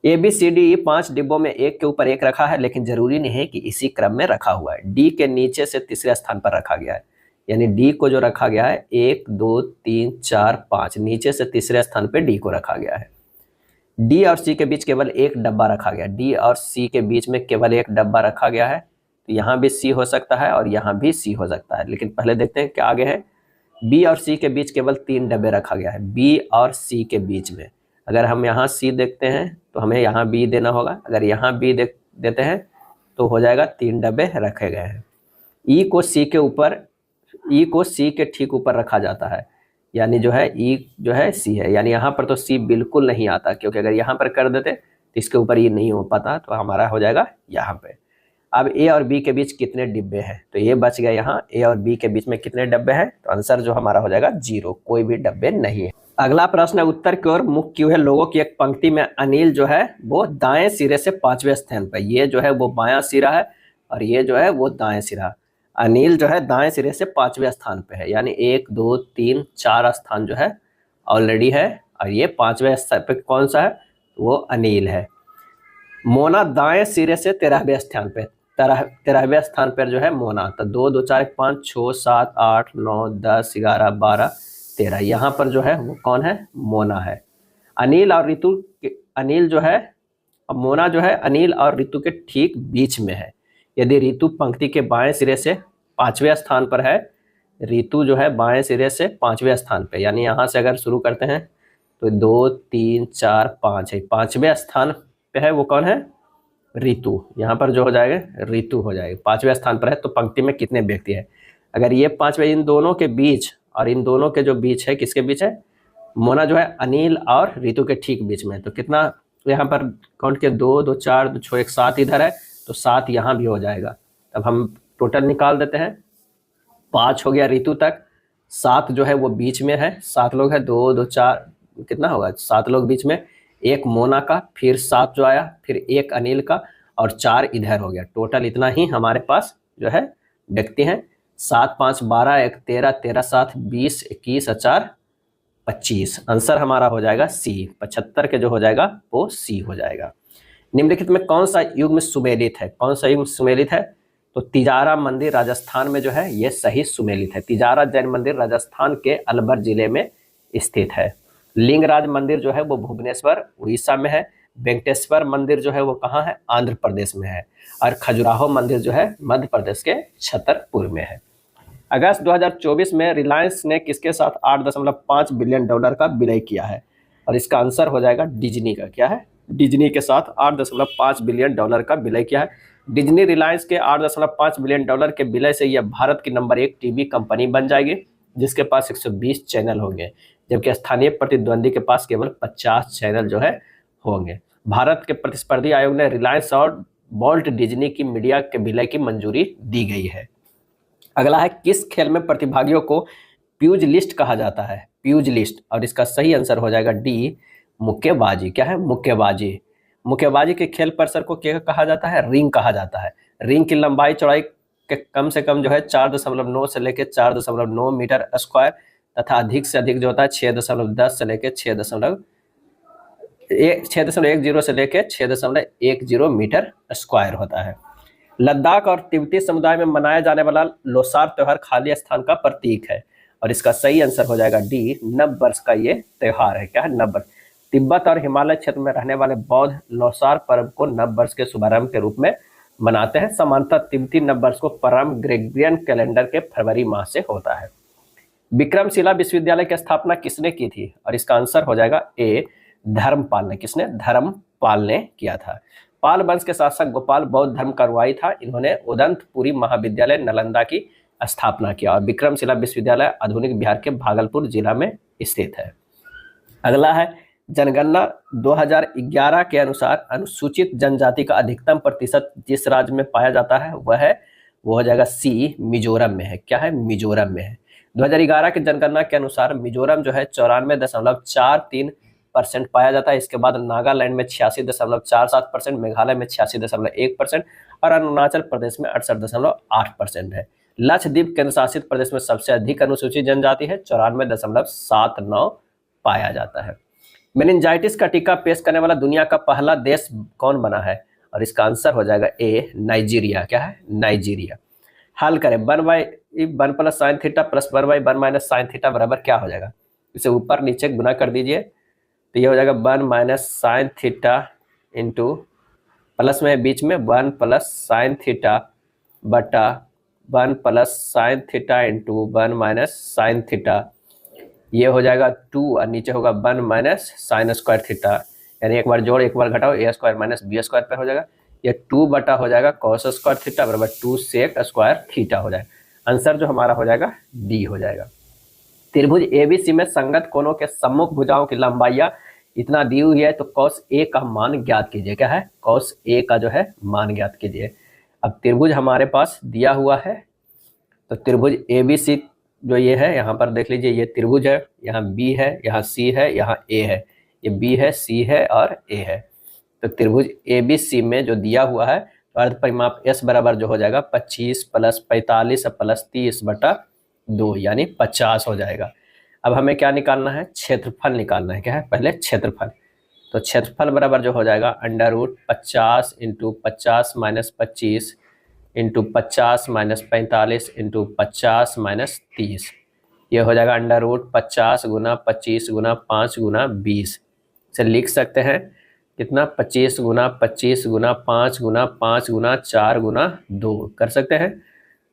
A B C D E 5 डिब्बों में एक के ऊपर एक रखा है, लेकिन जरूरी नहीं है कि इसी क्रम में रखा हुआ है। डी के नीचे से तीसरे स्थान पर रखा गया है, यानी डी को जो रखा गया है 1 2 3 4 5, नीचे से तीसरे स्थान पर डी को रखा गया है। डी और सी के बीच केवल एक डब्बा रखा गया, डी और सी के बीच में केवल एक डब्बा रखा गया है। तो यहाँ भी सी हो सकता है और यहाँ भी सी हो सकता है, लेकिन पहले देखते हैं क्या आगे है। बी और सी के बीच केवल 3 डब्बे रखा गया है, बी और सी के बीच में। अगर हम यहाँ सी देखते हैं तो हमें यहाँ बी देना होगा, अगर यहाँ बी देते हैं तो हो जाएगा 3 डब्बे रखे गए हैं। ई को सी के ऊपर, ई को सी के ठीक ऊपर रखा जाता है, यानी जो है ई जो है सी है, यानी यहाँ पर तो सी बिल्कुल नहीं आता, क्योंकि अगर यहाँ पर कर देते तो इसके ऊपर ये नहीं हो पाता, तो हमारा हो जाएगा यहाँ पे। अब ए और बी के बीच कितने डिब्बे हैं, तो ये बच गया यहाँ। ए और बी के बीच में कितने डब्बे हैं, तो आंसर जो हमारा हो जाएगा 0, कोई भी डब्बे नहीं है। अगला प्रश्न है, उत्तर की ओर मुख क्यों है लोगों की एक पंक्ति में अनिल जो है वो दाएं सिरे से 5वें स्थान पर, ये जो है वो बायां सिरा है और ये जो है वो दाएं सिरा। अनिल जो है दाएं सिरे से 5वें स्थान पे है, यानी 1 2 3 4 स्थान जो है ऑलरेडी है, और ये 5वें स्थान पे कौन सा है, वो अनिल है। मोना दाएं सिरे से 13वें स्थान पे, 13वें स्थान पर जो है मोना। तो 2 2 4 5 6 7 8 9 10 11 12 13, यहाँ पर जो है वो कौन है, मोना है। अनिल और ऋतु, अनिल जो है, मोना जो है अनिल और ऋतु के ठीक बीच में है। यदि ऋतु पंक्ति के बाएं सिरे से 5वें स्थान पर है, ऋतु जो है बाएं सिरे से 5वें स्थान पे, यानी यहाँ से अगर शुरू करते हैं तो 2 3 4 5 है, 5वें स्थान पे है वो कौन है, ऋतु। यहाँ पर जो हो जाएगा ऋतु हो जाएगा, 5वें स्थान पर है। तो पंक्ति में कितने व्यक्ति है, अगर ये 5वें, इन दोनों के बीच और इन दोनों के जो बीच है, किसके बीच है, मोना जो है अनिल और ऋतु के ठीक बीच में। तो कितना यहाँ पर काउंट के 2 2 4 2 6 1 7 इधर है, तो 7 यहाँ भी हो जाएगा। अब हम टोटल निकाल देते हैं, 5 हो गया ऋतु तक, 7 जो है वो बीच में है, 7 लोग हैं, 2 2 4 कितना होगा, 7 लोग बीच में, 1 मोना का, फिर 7 जो आया, फिर 1 अनिल का, और 4 इधर हो गया। टोटल इतना ही हमारे पास जो है व्यक्ति हैं। 7 5 12 1 13 13 7 20 21 और 4 25, आंसर हमारा हो जाएगा सी। 75 के जो हो जाएगा वो सी हो जाएगा। निम्नलिखित में कौन सा युग्म सुमेलित है, कौन सा युग्म सुमेलित है, तो तिजारा मंदिर राजस्थान में जो है ये सही सुमेलित है। तिजारा जैन मंदिर राजस्थान के अलवर जिले में स्थित है। लिंगराज मंदिर जो है वो भुवनेश्वर उड़ीसा में है। वेंकटेश्वर मंदिर जो है वो कहाँ है, आंध्र प्रदेश में है। और खजुराहो मंदिर जो है मध्य प्रदेश के छतरपुर में है। अगस्त 2024 में रिलायंस ने किसके साथ 8.5 बिलियन डॉलर का विलय किया है, और इसका आंसर हो जाएगा डिज्नी का, क्या है, डिज्नी के साथ 8.5 बिलियन डॉलर का विलय किया है। डिज्नी रिलायंस के 8.5 बिलियन डॉलर के विलय से यह भारत की नंबर 1 टीवी कंपनी बन जाएगी, जिसके पास 120 चैनल होंगे, जबकि स्थानीय प्रतिद्वंदी के पास केवल 50 चैनल जो है होंगे। भारत के प्रतिस्पर्धी आयोग ने रिलायंस और वॉल्ट डिज्नी की मीडिया के विलय की मंजूरी दी गई है। अगला है, किस खेल में प्रतिभागियों को प्यूज लिस्ट कहा जाता है, प्यूज लिस्ट, और इसका सही आंसर हो जाएगा डी, मुक्केबाजी। क्या है, मुक्केबाजी। मुक्केबाजी के खेल परिसर को क्या कहा जाता है, रिंग कहा जाता है। रिंग की लंबाई चौड़ाई के कम से कम जो है 4.9 से लेकर 4.9 मीटर स्क्वायर, तथा अधिक से अधिक जो होता है 6.10 से लेकर 6.10 से लेकर 6.10 मीटर स्क्वायर होता है। लद्दाख और तिब्बती समुदाय में मनाया जाने वाला लोसार त्योहार खाली स्थान का प्रतीक है, और इसका सही आंसर हो जाएगा डी, नव वर्ष का ये त्योहार है। क्या है, नव वर्ष। तिब्बत और हिमालय क्षेत्र में रहने वाले बौद्ध लोसार पर्व को नव वर्ष के शुभारंभ के रूप में मनाते हैं। सामान्यतः तिब्बती नव वर्ष को प्रारंभ ग्रेगोरियन कैलेंडर के फरवरी माह से होता है। विक्रमशिला विश्वविद्यालय की स्थापना किसने की थी, और इसका आंसर हो जाएगा ए, धर्मपाल ने। किसने, धर्मपाल ने किया था। पाल वंश के शासक गोपाल बौद्ध धर्म का अनुयायी था। इन्होंने उदंतपुरी महाविद्यालय नालंदा की स्थापना किया, और विक्रमशिला विश्वविद्यालय आधुनिक बिहार के भागलपुर जिला में स्थित है। अगला है, जनगणना 2011 के अनुसार अनुसूचित जनजाति का अधिकतम प्रतिशत जिस राज्य में पाया जाता है वह है वो हो जाएगा सी, मिजोरम में है। क्या है? मिजोरम में है। 2011 की जनगणना के अनुसार मिजोरम जो है 94.43% पाया जाता है। इसके बाद नागालैंड में 86.47%, मेघालय में 86.1% और अरुणाचल प्रदेश में 68.8% है। लक्षद्वीप केंद्र शासित प्रदेश में सबसे अधिक अनुसूचित जनजाति है, 94.79 पाया जाता है। मेनिंजाइटिस का टीका पेश करने वाला दुनिया का पहला देश कौन बना है? और इसका आंसर हो जाएगा ए, नाइजीरिया। क्या है? नाइजीरिया। हल करें, 1 plus sine theta plus 1 minus sine theta बराबर क्या हो जाएगा? इसे ऊपर नीचे गुना कर दीजिए तो ये हो जाएगा 1 minus sine theta into plus में बीच में 1 प्लस साइन थीटा बटा 1 plus sine theta into 1 minus sine theta. ये हो जाएगा 2 और नीचे होगा 1 माइनस साइन स्क्वायर थीटा, यानी एक बार जोड़ एक बार घटाओ, ए स्क्वायर माइनस बी स्क्वायर पर हो जाएगा। ये 2 बटा हो जाएगा कॉस स्क्वायर थीटा बराबर 2 सेक स्क्वायर थीटा हो जाएगा। आंसर जो हमारा हो जाएगा डी हो जाएगा। त्रिभुज एबीसी में संगत कोणों के सम्मुख भुजाओं की लंबाइयां इतना दी हुई है तो कॉस ए का मान ज्ञात कीजिए। क्या है? कॉस ए का जो है मान ज्ञात कीजिए। अब त्रिभुज हमारे पास दिया हुआ है तो त्रिभुज एबीसी जो ये है यहाँ पर देख लीजिए, ये त्रिभुज है, यहाँ बी है, यहाँ सी है, यहाँ ए है, ये बी है, सी है और ए है। तो त्रिभुज एबीसी में जो दिया हुआ है तो अर्ध परिमाप एस बराबर जो हो जाएगा 25 प्लस 45 प्लस 30 बटा 2 यानी 50 हो जाएगा। अब हमें क्या निकालना है? क्षेत्रफल निकालना है। क्या है? पहले क्षेत्रफल। तो क्षेत्रफल बराबर जो हो जाएगा under root 50 into 50 minus 25 into 50 minus 45 into 50 minus 30। ये हो जाएगा अंडर रूट 50 गुना 25 गुना 5 गुना 20। इसे लिख सकते हैं कितना? 25 गुना 25 गुना 5 गुना 5 गुना 4 गुना 2 कर सकते हैं।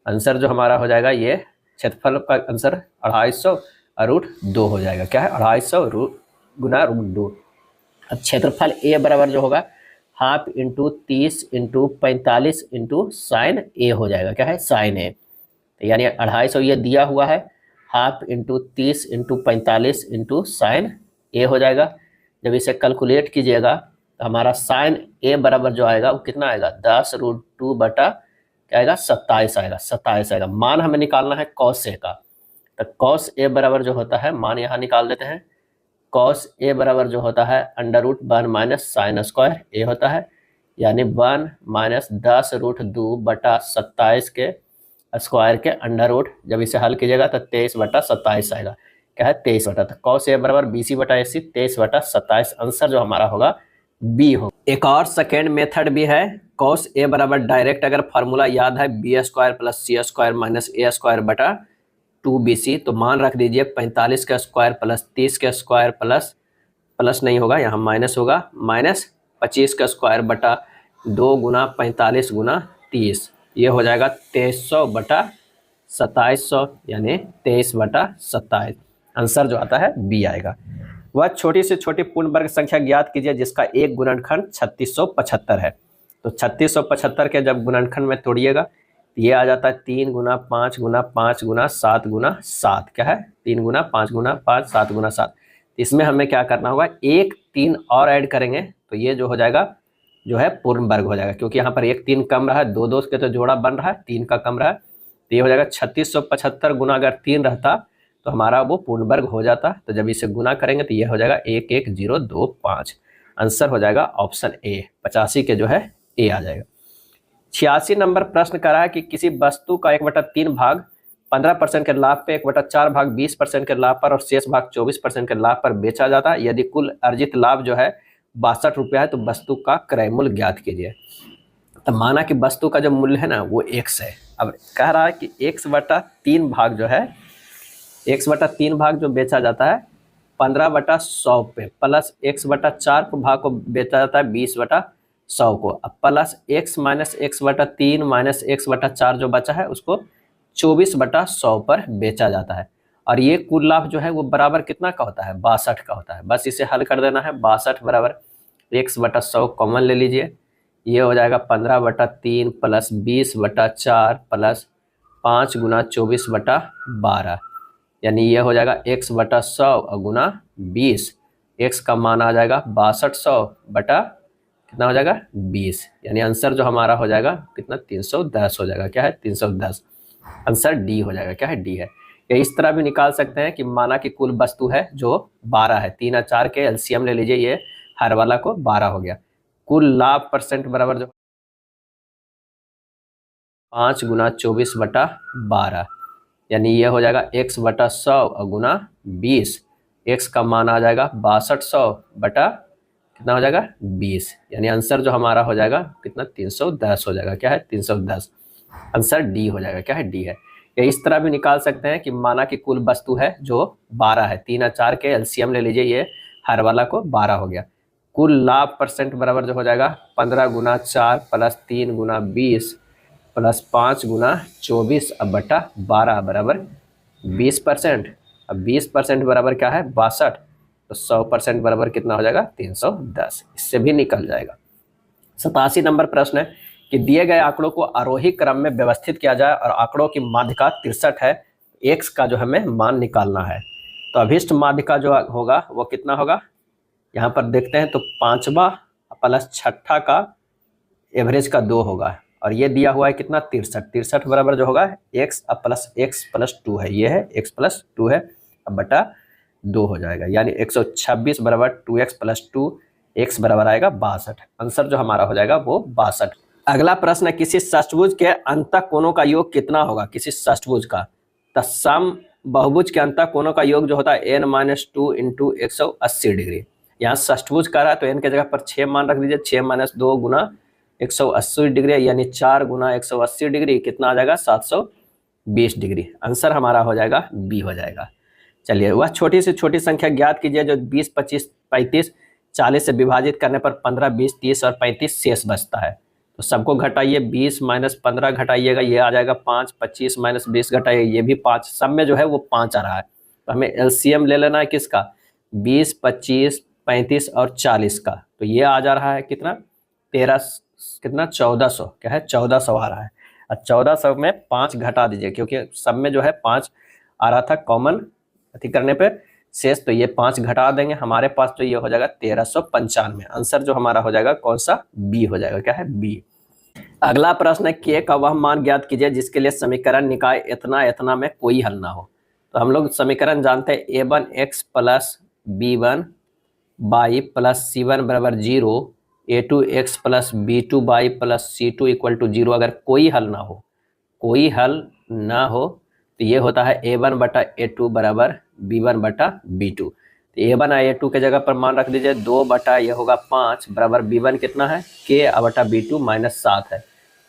आंसर जो हमारा हो जाएगा ये क्षेत्रफल का आंसर 250 और रूट 2 हो जाएगा। क्या है? 250 गुना रूट 2। अब क्षेत्रफल ए बराबर जो होगा half into 30 into 45 into sine A हो जाएगा। क्या है? Sine A. तो यानी 250 ये दिया हुआ है, half into 30 into 45 into sine A हो जाएगा। जब इसे कैलकुलेट कीजिएगा तो हमारा साइन ए बराबर जो आएगा वो कितना आएगा? 10 रूट 2 बटा क्या आएगा? 27 आएगा। 27 आएगा। मान हमें निकालना है कॉस ए का, तो कॉस ए बराबर जो होता है मान यहाँ निकाल देते हैं। कॉस ए बराबर जो होता है under root 1 minus sine square A होता है, यानी 1 माइनस 10 रूट 2 बटा 27 के स्क्वायर के अंडर रूट। जब इसे हल कीजिएगा तो 23 बटा 27 आएगा। क्या है? 23 बटा। तो कॉस ए बराबर BC बटा AC 23 बटा 27। आंसर जो हमारा होगा बी हो। एक और सेकेंड मेथड भी है। कॉस ए बराबर डायरेक्ट अगर फार्मूला याद है बी स्क्वायर प्लस सी स्क्वायर माइनस ए स्क्वायर बटा 2BC, तो मान रख दीजिए 45 का स्क्वायर प्लस 30 का स्क्वायर प्लस नहीं होगा, यहाँ माइनस होगा, माइनस 25 का स्क्वायर बटा 2 गुना 45 गुना 30। ये हो जाएगा 2300 बटा 2700 यानी 23 बटा 27। आंसर जो आता है बी आएगा। वह छोटी से छोटी पूर्ण वर्ग संख्या ज्ञात कीजिए जिसका एक गुणनखंड 3675 है। तो 3675 के जब गुणनखंड में तोड़िएगा ये आ जाता है 3 गुना 5 गुना 5 गुना 7 गुना 7। क्या है? 3 गुना 5 गुना 5 7 गुना 7। इसमें हमें क्या करना होगा? 1 3 और ऐड करेंगे तो ये जो हो जाएगा जो है पूर्ण वर्ग हो जाएगा, क्योंकि यहाँ पर 1 3 कम रहा है, 2 2 के तो जोड़ा बन रहा है, 3 का कम रहा है। तो ये हो जाएगा 3675 गुना अगर 3 रहता तो हमारा वो पूर्ण वर्ग हो जाता। तो जब इसे गुना करेंगे तो ये हो जाएगा 11025। आंसर हो जाएगा ऑप्शन ए, 85 के जो है ए आ जाएगा। 86 नंबर प्रश्न करा है कि किसी वस्तु का 1/3 भाग 15% के लाभ पे, 1/4 भाग 20% के लाभ पर और शेष भाग 24% के लाभ पर बेचा जाता है। यदि कुल अर्जित लाभ जो है 62 रुपया है तो वस्तु का क्रय मूल्य ज्ञात कीजिए। तो माना कि वस्तु का जो मूल्य है ना वो x है। अब कह रहा है कि x/3 भाग जो है, x/3 भाग जो बेचा जाता है 15/100 पे, प्लस x/4 भाग को बेचा जाता है 20/100 को, अब plus x minus x/3 minus x/4 जो बचा है उसको 24/100 पर बेचा जाता है। और ये कुल लाभ जो है वो बराबर कितना का होता है? 62 का होता है। बस इसे हल कर देना है। 62 बराबर x/100 कॉमन ले लीजिए, ये हो जाएगा 15/3 प्लस 20/4 प्लस 5 गुना 24/12, यानी ये हो जाएगा x/100 और गुना 20। x का मान आ जाएगा 6200 बटा कितना हो जाएगा 20, यानी आंसर जो हमारा हो जाएगा कितना 310 हो जाएगा। क्या है 310, आंसर डी हो जाएगा। क्या है डी है। या इस तरह भी निकाल सकते हैं कि माना कि कुल वस्तु है जो 12 है, 3 और 4 के एलसीएम ले लीजिए, ये हर वाला को 12 हो गया। कुल लाभ परसेंट बराबर जो 5 गुना 24/12, यानी ये हो जाएगा x/100 और गुना 20। x का मान आ जाएगा 6200 बटा कितना हो जाएगा 20, यानी आंसर जो हमारा हो जाएगा कितना 310 हो जाएगा। क्या है 310, आंसर डी हो जाएगा। क्या है डी है। या इस तरह भी निकाल सकते हैं कि माना कि कुल वस्तु है जो 12 है, 3 और 4 के एलसीएम ले लीजिए, ये हर वाला को 12 हो गया। कुल लाभ परसेंट बराबर जो हो जाएगा 15 गुना 4 प्लस 3 गुना 20 प्लस 5 गुना 24 अब बटा 12 बराबर 20%। अब 20% बराबर क्या है 62, तो 100% बराबर कितना हो जाएगा 310, इससे भी निकल जाएगा। 87 नंबर प्रश्न है कि दिए गए आंकड़ों को आरोही क्रम में व्यवस्थित किया जाए और आंकड़ों की माध्यिका 63 है, x का जो हमें मान निकालना है। तो अभिष्ट माध्यिका जो होगा वो कितना होगा, यहाँ पर देखते हैं तो 5वां प्लस 6ठा का एवरेज का 2 होगा, और ये दिया हुआ है कितना 63 बराबर जो होगा x प्लस 2 है, ये है x प्लस 2 है, अब बटा 2 हो जाएगा, यानी 126 बराबर 2x प्लस 2, x बराबर आएगा 62। आंसर जो हमारा हो जाएगा वो 62। अगला प्रश्न है किसी षष्ठभुज के अंतः कोणों का योग कितना होगा। किसी षष्ठभुज का सम बहुभुज के अंतः कोणों का योग जो होता है n-2 इंटू 180 डिग्री। यहाँ षष्ठभुज का रहा है तो n के जगह पर 6 मान रख दीजिए, 6 - 2 गुना 180 डिग्री, यानी 4 गुना 180 डिग्री कितना आ जाएगा 720 डिग्री। आंसर हमारा हो जाएगा बी हो जाएगा। चलिए वह छोटी से छोटी संख्या ज्ञात कीजिए जो 20, 25, 35, 40 से विभाजित करने पर 15, 20, 30 और 35 शेष बचता है। तो सबको घटाइए, 20 - 15 घटाइएगा, ये आ जाएगा 5, 25 - 20 घटाइए, ये भी 5, सब में जो है वो 5 आ रहा है। तो हमें एलसीएम ले लेना है किसका 20, 25, 35 और 40 का। तो ये आ जा रहा है कितना 1400, क्या है 1400 आ रहा है। और 1400 में 5 घटा दीजिए क्योंकि सब में जो है 5 आ रहा था कॉमन अति करने पे शेष, तो ये 5 घटा देंगे, हमारे पास तो ये हो जाएगा 1395। आंसर जो हमारा हो जाएगा कौन सा बी हो जाएगा। क्या है बी। अगला प्रश्न है k का वह मान ज्ञात कीजिए जिसके लिए समीकरण निकाय इतना इतना में कोई हल ना हो। तो हम लोग समीकरण जानते हैं a1x plus b1 by plus c1 बराबर 0, a2x plus b2 by plus c2 equal to 0। अगर कोई हल ना हो, कोई हल ना हो तो ये होता है a1 बटा a2 बराबर b1 बटा b2। तो a1 और a2 के जगह पर मान रख दीजिए 2 बटा ये होगा 5 बराबर b1 कितना है k बटा b2 -7 है।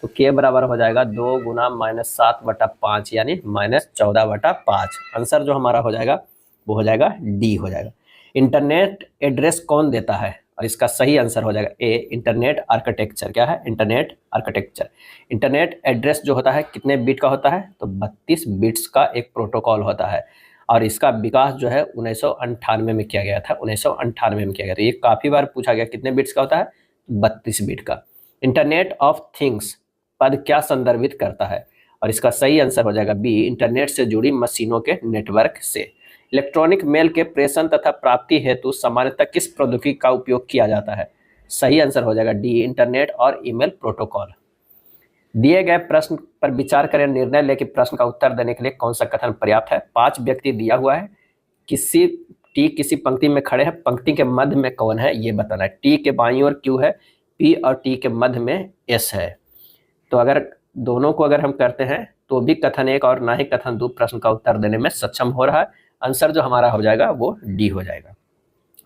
तो k बराबर हो जाएगा 2 गुना -7 बटा 5, यानी -14 बटा 5। आंसर जो हमारा हो जाएगा वो हो जाएगा डी हो जाएगा। इंटरनेट एड्रेस कौन देता है, और इसका सही आंसर हो जाएगा ए इंटरनेट आर्किटेक्चर। क्या है इंटरनेट आर्किटेक्चर। इंटरनेट एड्रेस जो होता है कितने बिट का होता है, तो 32 बिट्स का एक प्रोटोकॉल होता है, और इसका विकास जो है 1998 में किया गया था। 1998 में किया गया था। ये काफ़ी बार पूछा गया कितने बिट्स का होता है, 32 बिट का। इंटरनेट ऑफ थिंग्स पद क्या संदर्भित करता है, और इसका सही आंसर हो जाएगा बी इंटरनेट से जुड़ी मशीनों के नेटवर्क से। इलेक्ट्रॉनिक मेल के प्रेषण तथा प्राप्ति हेतु सामान्यतः किस प्रौद्योगिकी का उपयोग किया जाता है। सही आंसर हो जाएगा डी इंटरनेट और ईमेल प्रोटोकॉल। दिए गए प्रश्न पर विचार करें, निर्णय लेकर प्रश्न का उत्तर देने के लिए कौन सा कथन पर्याप्त है। 5 व्यक्ति दिया हुआ है, किसी पंक्ति में खड़े हैं, पंक्ति के मध्य में कौन है ये बताना है। टी के बाईं ओर क्यू है, पी और टी के मध्य में एस है। तो अगर दोनों को अगर हम करते हैं तो भी कथन 1 और ना ही कथन 2 प्रश्न का उत्तर देने में सक्षम हो रहा है। आंसर जो हमारा हो जाएगा वो डी हो जाएगा।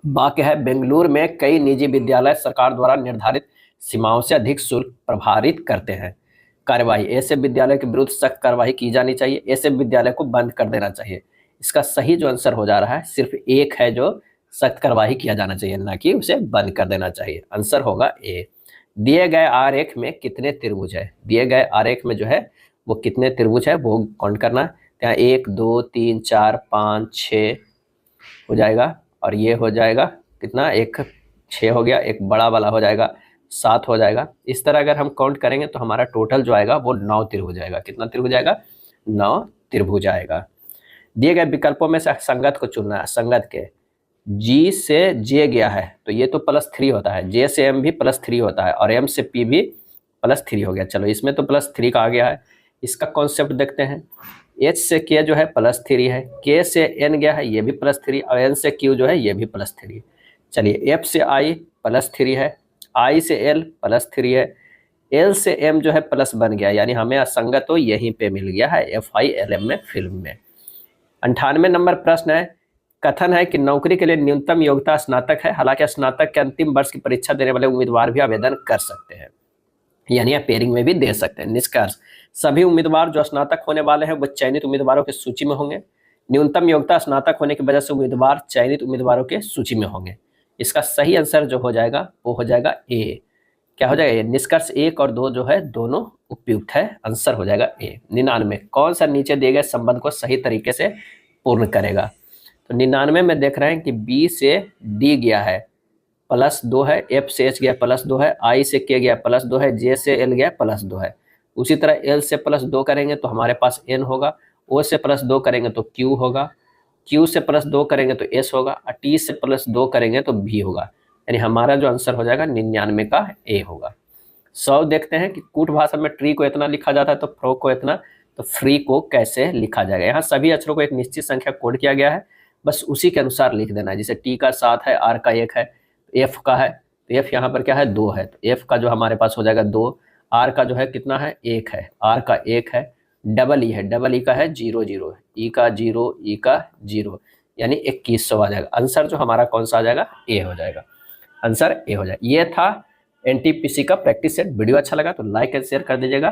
वाक्य है बेंगलुरु में कई निजी विद्यालय सरकार द्वारा निर्धारित सीमाओं से अधिक शुल्क प्रभारित करते हैं। कार्यवाही, ऐसे विद्यालय के विरुद्ध सख्त कार्रवाई की जानी चाहिए, ऐसे विद्यालय को बंद कर देना चाहिए। इसका सही जो आंसर हो जा रहा है सिर्फ एक है जो सख्त कार्रवाई किया जाना चाहिए, ना कि उसे बंद कर देना चाहिए। आंसर होगा ए। दिए गए आरेख में कितने त्रिभुज है, दिए गए आरेख में जो है वो कितने त्रिभुज है वो काउंट करना है। यहाँ 1 2 3 4 5 6 हो जाएगा, और ये हो जाएगा कितना, एक 6 हो गया, एक बड़ा वाला हो जाएगा 7 हो जाएगा। इस तरह अगर हम काउंट करेंगे तो हमारा टोटल जो आएगा वो 9 त्रिभुज आएगा। कितना त्रिभुज आएगा, 9 त्रिभुज आएगा। दिए गए विकल्पों में से संगत को चुनना है। संगत के G से J गया है तो ये तो +3 होता है, J से M भी +3 होता है और M से P भी +3 हो गया। चलो इसमें तो +3 का आ गया है। इसका कॉन्सेप्ट देखते हैं। H से K जो है +3 है, K से N गया है ये भी +3 और N से Q जो है ये भी +3। चलिए F से I +3 है, I से L +3 है, L से M जो है प्लस बन गया, यानी हमें असंगत तो यहीं पे मिल गया है FILM में, फिल्म में। 98 नंबर प्रश्न है, कथन है कि नौकरी के लिए न्यूनतम योग्यता स्नातक है, हालांकि स्नातक के अंतिम वर्ष की परीक्षा देने वाले उम्मीदवार भी आवेदन कर सकते हैं, यानी आप पेयरिंग में भी दे सकते हैं। निष्कर्ष, सभी उम्मीदवार जो स्नातक होने वाले हैं वो चयनित उम्मीदवारों की सूची में होंगे। न्यूनतम योग्यता स्नातक होने की वजह से उम्मीदवार चयनित उम्मीदवारों के सूची में होंगे। इसका सही आंसर जो हो जाएगा वो हो जाएगा ए। क्या हो जाएगा? निष्कर्ष 1 और 2 जो है दोनों उपयुक्त है, आंसर हो जाएगा ए। 99 कौन सा नीचे दिए गए संबंध को सही तरीके से पूर्ण करेगा? तो 99 में देख रहे हैं कि बी से डी गया है +2 है, एफ से एच गया +2 है, आई से के गया +2 है, जे से एल गया +2 है। उसी तरह एल से +2 करेंगे तो हमारे पास एन होगा, ओ से +2 करेंगे तो क्यू होगा, क्यू से +2 करेंगे तो एस होगा और टी से +2 करेंगे तो भी होगा, यानी हमारा जो आंसर हो जाएगा 99 का ए होगा। 100 देखते हैं कि कूट भाषा में ट्री को इतना लिखा जाता है तो फ्रो को इतना, तो फ्री को कैसे लिखा जाएगा? यहाँ सभी अक्षरों को एक निश्चित संख्या कोड किया गया है, बस उसी के अनुसार लिख देना है। जैसे टी का 7 है, आर का 1 है, एफ का है तो एफ यहाँ पर क्या है 2 है, तो एफ का जो हमारे पास हो जाएगा 2, आर का जो है कितना है 1 है, आर का 1 है, डबल ई है, डबल ई का है 0 0, ई का 0, ई का 0, यानी 2100 आ जाएगा। आंसर जो हमारा कौन सा आ जाएगा? ए हो जाएगा, आंसर ए हो जाएगा। ये था एनटीपीसी का प्रैक्टिस सेट। वीडियो अच्छा लगा तो लाइक एंड शेयर कर दीजिएगा।